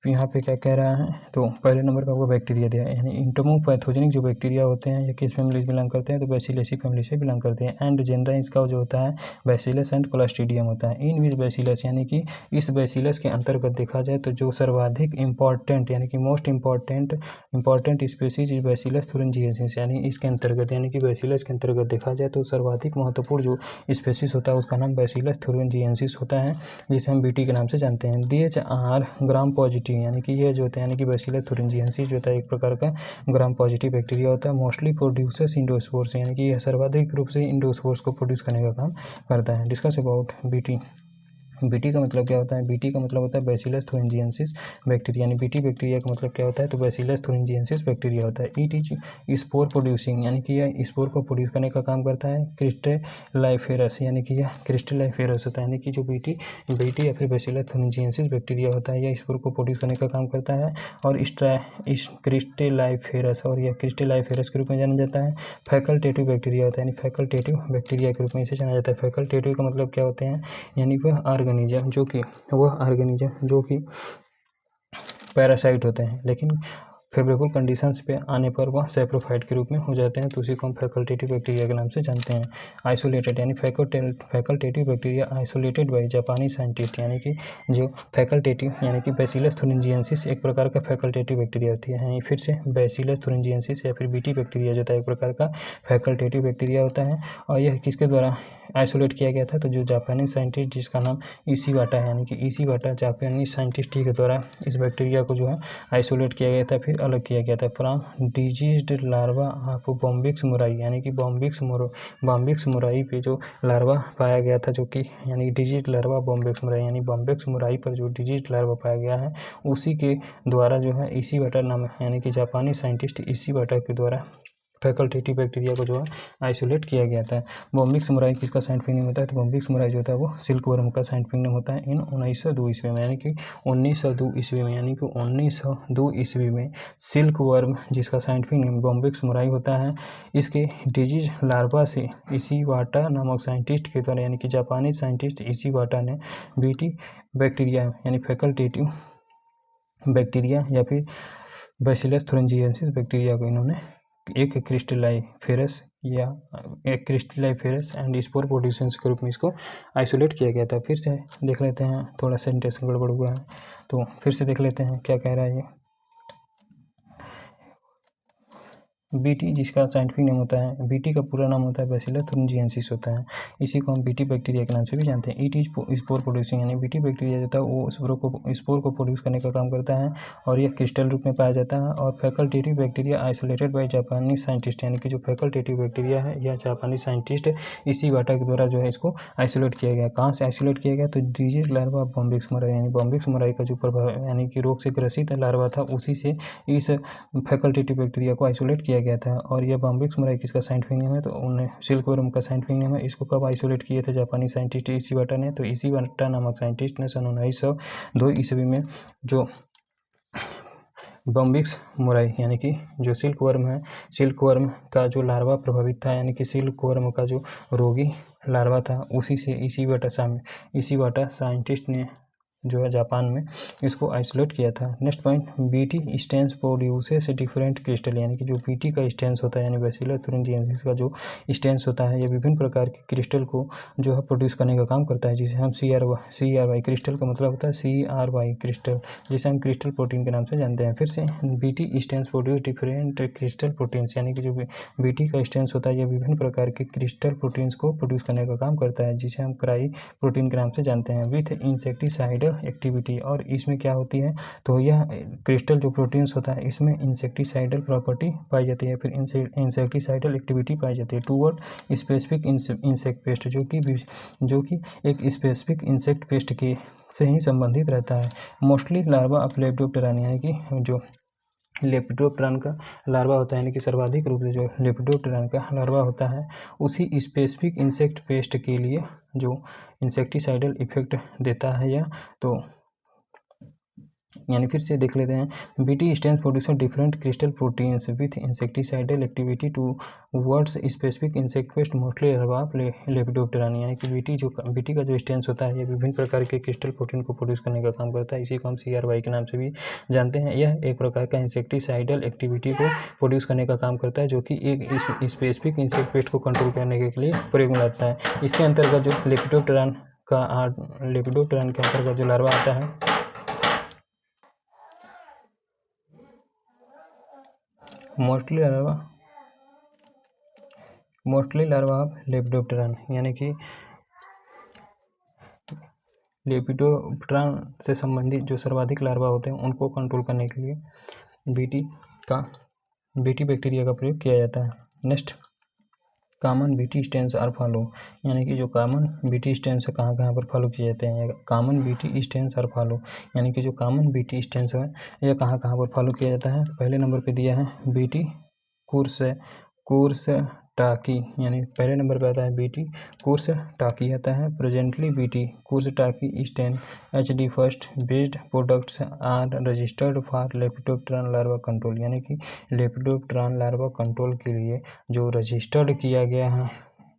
यहाँ पे क्या कह रहा है तो पहले नंबर पर आपको बैक्टीरिया दिया है, यानी इंटोमोपैथोजेनिक जो बैक्टीरिया होते हैं ये किस फैमिली से बिलोंग करते हैं तो बैसिलेसी फैमिली से बिलोंग करते हैं। एंड जेनरा इसका जो होता है बैसिलस एंड क्लोस्ट्रीडियम होता है। इन विच बैसिलस, यानी कि इस बैसिलस के अंतर्गत देखा जाए तो जो सर्वाधिक इंपॉर्टेंट यानी कि most important species is bacillus thuringiensis, यानी इसके अंतर्गत यानी कि बैसिलस के अंतर्गत देखा जाए तो सर्वाधिक महत्वपूर्ण जो स्पीसीज होता है उसका नाम बैसिलस थुरिंजिएंसिस होता है, जिसे हम बीटी के नाम से जानते हैं। देज आर ग्राम पॉजिटिव, यानी कि ये जो होता है यानी कि बैसिलस थुरिंजिएंसिस जो होता है एक प्रकार का ग्राम पॉजिटिव बैक्टीरिया होता है। मोस्टली प्रोड्यूसेस इंडोस्पोर्स, यानी कि यह सर्वाधिक रूप से इंडोस्पोर्स को प्रोड्यूस करने का काम करता है। Discuss about BT. बीटी का मतलब क्या होता है, बीटी का मतलब होता है बैसिलस थुरिंजिएंसिस बैक्टीरिया, यानी बीटी बैक्टीरिया का मतलब क्या होता है तो बैसिलस थुरिंजिएंसिस बैक्टीरिया होता है। इट इज स्पोर प्रोड्यूसिंग, यानी कि यह स्पोर को प्रोड्यूस करने का काम करता है। क्रिस्टेलाइफेरस, यानी कि यह क्रिस्टेलाइफेरस होता है, यानी कि जो बीटी या फिर बैसिलस थुरिंजिएंसिस बैक्टीरिया होता है यह स्पोर को प्रोड्यूस करने का काम करता है। और क्रिस्टेलाइफेरस, और यह क्रिस्टेलाइफेरस के रूप में जाना जाता है। फैकल्टेटिव बैक्टीरिया होता है, यानी फैकल्टेटिव बैक्टीरिया के रूप में इसे जाना जाता है। फैकल्टेटिव का मतलब क्या होते हैं, यानी वह ऑर्गेनिज्म जो कि पैरासाइट होते हैं लेकिन फेवरेबल कंडीशंस पे आने पर वह सैप्रोफाइट के रूप में हो जाते हैं, तो उसी को हम फैकल्टेटिव बैक्टीरिया के नाम से जानते हैं। आइसोलेटेड, यानी फैकल्टेटिव बैक्टीरिया आइसोलेटेड बाय जापानी साइंटिस्ट, यानी कि जो फैकल्टेटिव यानी कि बैसिलस थुरिंजिएंसिस एक प्रकार का फैकल्टेटिव बैक्टीरिया होती है। फिर से बैसिलस थुरिंजिएंसिस या फिर बीटी बैक्टीरिया जो होता है एक प्रकार का फैकल्टेटिव बैक्टीरिया होता है। और यह किसके द्वारा आइसोलेट किया गया था तो जो जापानी साइंटिस्ट जिसका नाम इशिवाटा है, यानी कि इशिवाटा जापानी साइंटिस्ट के द्वारा इस बैक्टीरिया को जो है आइसोलेट किया गया था, फिर अलग किया गया था from diseased larva of Bombyx mori, यानी कि बॉम्बिक्स मुराई पे जो लार्वा पाया गया था जो कि यानी डिजीज लार्वा बॉम्बिक्स मुराई, यानी बॉम्बिक्स मुराई पर जो डिजीज लार्वा पाया गया है उसी के द्वारा जो है इशिवाटा नाम यानी कि जापानी साइंटिस्ट इशिवाटा के द्वारा फैकल्टेटिव बैक्टीरिया को जो है आइसोलेट किया गया था। बॉम्बिक्स मोराई किसका साइंटिफिक नेम होता है? तो बॉम्बिक्स मोराई जो होता है वो सिल्क वर्म का साइंटिफिक नेम होता है। इन 1902 ईस्वी में, यानी कि 1902 ईस्वी में सिल्क वर्म जिसका साइंटिफिक नेम बॉम्बिक्स मोराई होता है, इसके डिजीज लार्वा से इशिवाटा नामक साइंटिस्ट के द्वारा, यानी कि जापानी साइंटिस्ट इशिवाटा ने बीटी बैक्टीरिया यानी फैकल्टेटिव बैक्टीरिया या फिर बैसिलस थुरिंजिएंसिस बैक्टीरिया को इन्होंने एक क्रिस्टलाइफेरस एंड स्पोर प्रोड्यूसिंग के रूप में इसको आइसोलेट किया गया था। फिर से देख लेते हैं, थोड़ा सेंटेंस गड़बड़ हुआ है तो फिर से देख लेते हैं क्या कह रहा है ये। बीटी जिसका साइंटिफिक नेम होता है, बीटी का पूरा नाम होता है बैसिलस थुरिंजिएंसिस होता है। इसी को हम बीटी बैक्टीरिया के नाम से भी जानते हैं। इट इज स्पोर प्रोड्यूसिंग, यानी बीटी बैक्टीरिया जो होता है वो स्पोर को प्रोड्यूस करने का काम करता है और यह क्रिस्टल रूप में पाया जाता है। और फैकल्टेटिव बैक्टीरिया आइसोलेटेड बाय जापानी साइंटिस्ट, यानी कि जो फैकल्टेटिव बैक्टीरिया है यह जापानी साइंटिस्ट इशिवाटा के द्वारा जो है इसको आइसोलेट किया गया। कहाँ से आइसोलेट किया गया? तो डिजीज लार्वा बॉम्बिक्स मोराई, यानी बॉम्बिक्स मोराई का जो प्रभाव यानी कि रोग से ग्रसित लार्वा था उसी से इस फैकल्टेटिव बैक्टीरिया को आइसोलेट किया गया था। और यह बॉम्बिक्स मोराई किसका साइंटिफिक नेम है? तो उन्हें सिल्क वर्म का साइंटिफिक नेम है। इसको कब आइसोलेट किए थे जापानी साइंटिस्ट इशिवाटा ने? तो इशिवाटा नामक साइंटिस्ट ने सन 1902 ईस्वी में जो बॉम्बिक्स मोराई यानी कि जो सिल्क वर्म है, सिल्क वर्म का जो लार्वा प्रभावित था, यानी कि सिल्क वर्म का जो रोगी लार्वा था उसी से इशिवाटा साइंटिस्ट ने जो है जापान में इसको आइसोलेट किया था। Next point, BT strains produces different crystal, यानी कि जो बीटी का स्टेन्स होता है यानी बैसिलस थुरिंजिएंसिस का जो स्टेन्स होता है, ये विभिन्न प्रकार के क्रिस्टल को जो है प्रोड्यूस करने का काम करता है, जिसे हम CRY क्रिस्टल का मतलब होता है CRY क्रिस्टल, जिसे हम क्रिस्टल प्रोटीन के नाम से जानते हैं। फिर से BT strains produce different crystal proteins, यानी कि जो बीटी का स्टेन्स होता है यह विभिन्न प्रकार के क्रिस्टल प्रोटीन्स को प्रोड्यूस करने का काम करता है, जिसे हम क्राई प्रोटीन के नाम से जानते हैं। विथ इंसेक्टिसाइडल एक्टिविटी, और इसमें क्या होती है? तो यह क्रिस्टल जो प्रोटीन्स होता है इसमें इंसेक्टिसाइडल प्रॉपर्टी पाई जाती है, फिर इंसेक्टिसाइडल एक्टिविटी पाई जाती है टूवर्ड स्पेसिफिक इंसेक्ट पेस्ट, जो कि एक स्पेसिफिक इंसेक्ट पेस्ट के से ही संबंधित रहता है। मोस्टली लार्वा ऑफ लेपिडोप्टेरा, यानी कि जो लेपिडोप्टेरन का लार्वा होता है, यानी कि सर्वाधिक रूप से जो लेपिडोप्टेरन का लार्वा होता है उसी स्पेसिफिक इंसेक्ट पेस्ट के लिए जो इंसेक्टिसाइडल इफेक्ट देता है यह, तो यानी फिर से देख लेते हैं। BT strains produce different crystal proteins with insecticidal activity towards specific insect pest mostly larva lepidopteran, यानी कि बीटी का जो स्टेन्स होता है ये विभिन्न प्रकार के क्रिस्टल प्रोटीन को प्रोड्यूस करने का काम करता है। इसी को हम CRY के नाम से भी जानते हैं। यह एक प्रकार का इंसेक्टिसाइडल एक्टिविटी को प्रोड्यूस करने का काम करता है, जो कि एक स्पेसिफिक इंसेक्ट पेस्ट को कंट्रोल करने के लिए प्रयोग में आता है। इसके अंतर्गत जो लेपिडोप्टेरन के अंतर्गत जो लार्वा आता है मोस्टली लार्वा ऑफ लेपिडोप्टेरन, यानी कि लेपिडोप्टेरन से संबंधित जो सर्वाधिक लार्वा होते हैं उनको कंट्रोल करने के लिए बीटी बैक्टीरिया का प्रयोग किया जाता है। Next, common BT strains are follow, यानी कि जो कॉमन बीटी स्टेन्स है कहाँ पर फॉलो किए जाते हैं? Common BT strains are follow, यानी कि जो कॉमन बीटी स्टेन्स है यह कहाँ पर फॉलो किया जाता है? पहले नंबर पे दिया है बीटी कुर्सटाकी, यानी पहले नंबर पे आता है बीटी कुर्सटाकी आता है। Presently BT kurstaki strain HD first based products are registered for lepidopteran larva control, यानी कि लेपिडोप्टेरन लार्वा कंट्रोल के लिए जो रजिस्टर्ड किया गया है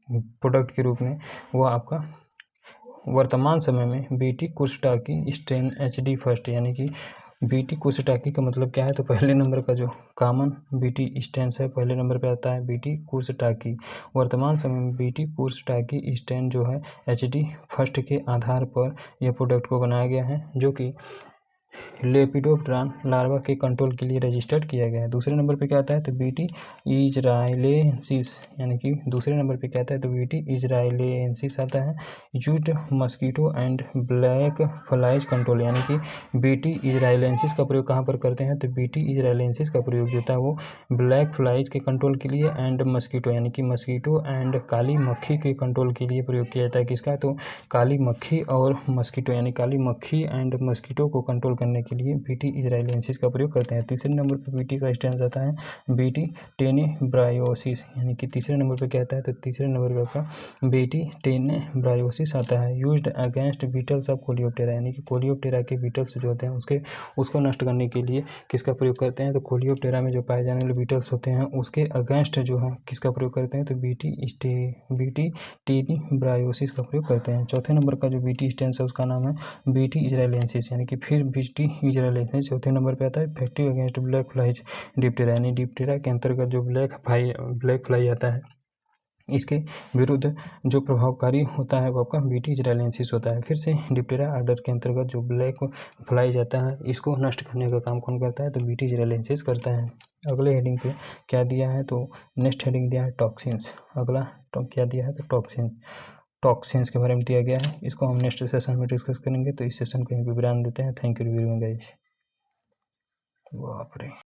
प्रोडक्ट के रूप में वो आपका वर्तमान समय में BT kurstaki strain HD first, यानी कि बीटी कुर्सटाकी का मतलब क्या है? तो पहले नंबर का जो कॉमन बीटी स्टेन्स है पहले नंबर पे आता है बीटी कुर्सटाकी। वर्तमान समय में बीटी कुर्सटाकी स्टेन जो है HD फर्स्ट के आधार पर यह प्रोडक्ट को बनाया गया है, जो कि लेपिडोप्टेरन लार्वा के कंट्रोल के लिए रजिस्टर्ड किया गया है। दूसरे नंबर पे क्या आता है? तो बीटी इजराइलेंसिस, यानी कि दूसरे नंबर पे क्या आता है? तो बीटी इजराइलेंसिस आता है। Used mosquito and black flies control, यानी कि बीटी इजराइलेंसिस का प्रयोग कहाँ पर करते हैं? तो बीटी इजराइलेंसिस का प्रयोग जो होता है वो ब्लैक फ्लाइज के कंट्रोल के लिए एंड मस्कीटो, यानी कि मस्कीटो एंड काली मक्खी के कंट्रोल के लिए प्रयोग किया जाता है। किसका? तो काली मक्खी और मस्कीटो, यानी काली मक्खी एंड मस्कीटो को कंट्रोल करने के लिए बीटी इजराइलियंसिस का प्रयोग करते हैं। तीसरे नंबर पर बीटी का स्ट्रेंथ आता है बीटी टेनेब्रायोसिस, यानी कि तीसरे नंबर पर क्या आता है, तो तीसरे नंबर पर आपका बीटी टेनेब्रायोसिस आता है। Used against beetles of Coleoptera, यानी कि कोलियोप्टेरा के बीटल्स जो होते हैं उसको नष्ट करने के लिए किसका प्रयोग करते हैं, तो कोलियोप्टेरा में जो पाए जाने वाले बीटल्स होते हैं उसके अगेंस्ट जो है किसका प्रयोग करते हैं, तो बीटी टेनेब्रायोसिस का प्रयोग करते हैं। चौथे नंबर का जो बीटी स्ट्रेंथ है उसका नाम है बीटी इजराइलियंसिस, यानी कि फिर बीटी इजराइलियंसिस चौथे नंबर पे आता है। Effective against black flies Diptera, यानी डिप्टेरा के अंतर्गत जो ब्लैक फ्लाई आता है इसके विरुद्ध जो प्रभावकारी होता है वो आपका बीटी इजराइलियंसिस होता है। फिर से डिप्टेरा आर्डर के अंतर्गत जो ब्लैक फ्लाई जाता है इसको नष्ट करने का काम कौन करता है, तो बीटी इजराइलियंसिस करता है। अगले हेडिंग पे क्या दिया है, तो नेक्स्ट हेडिंग दिया है टॉक्सिन्स। अगला क्या दिया है, तो टॉक्सिन्स के बारे में दिया गया है। इसको हम नेक्स्ट सेशन में डिस्कस करेंगे। तो इस सेशन को यहीं पे विराम देते हैं। Thank you very much guys. बाप रे।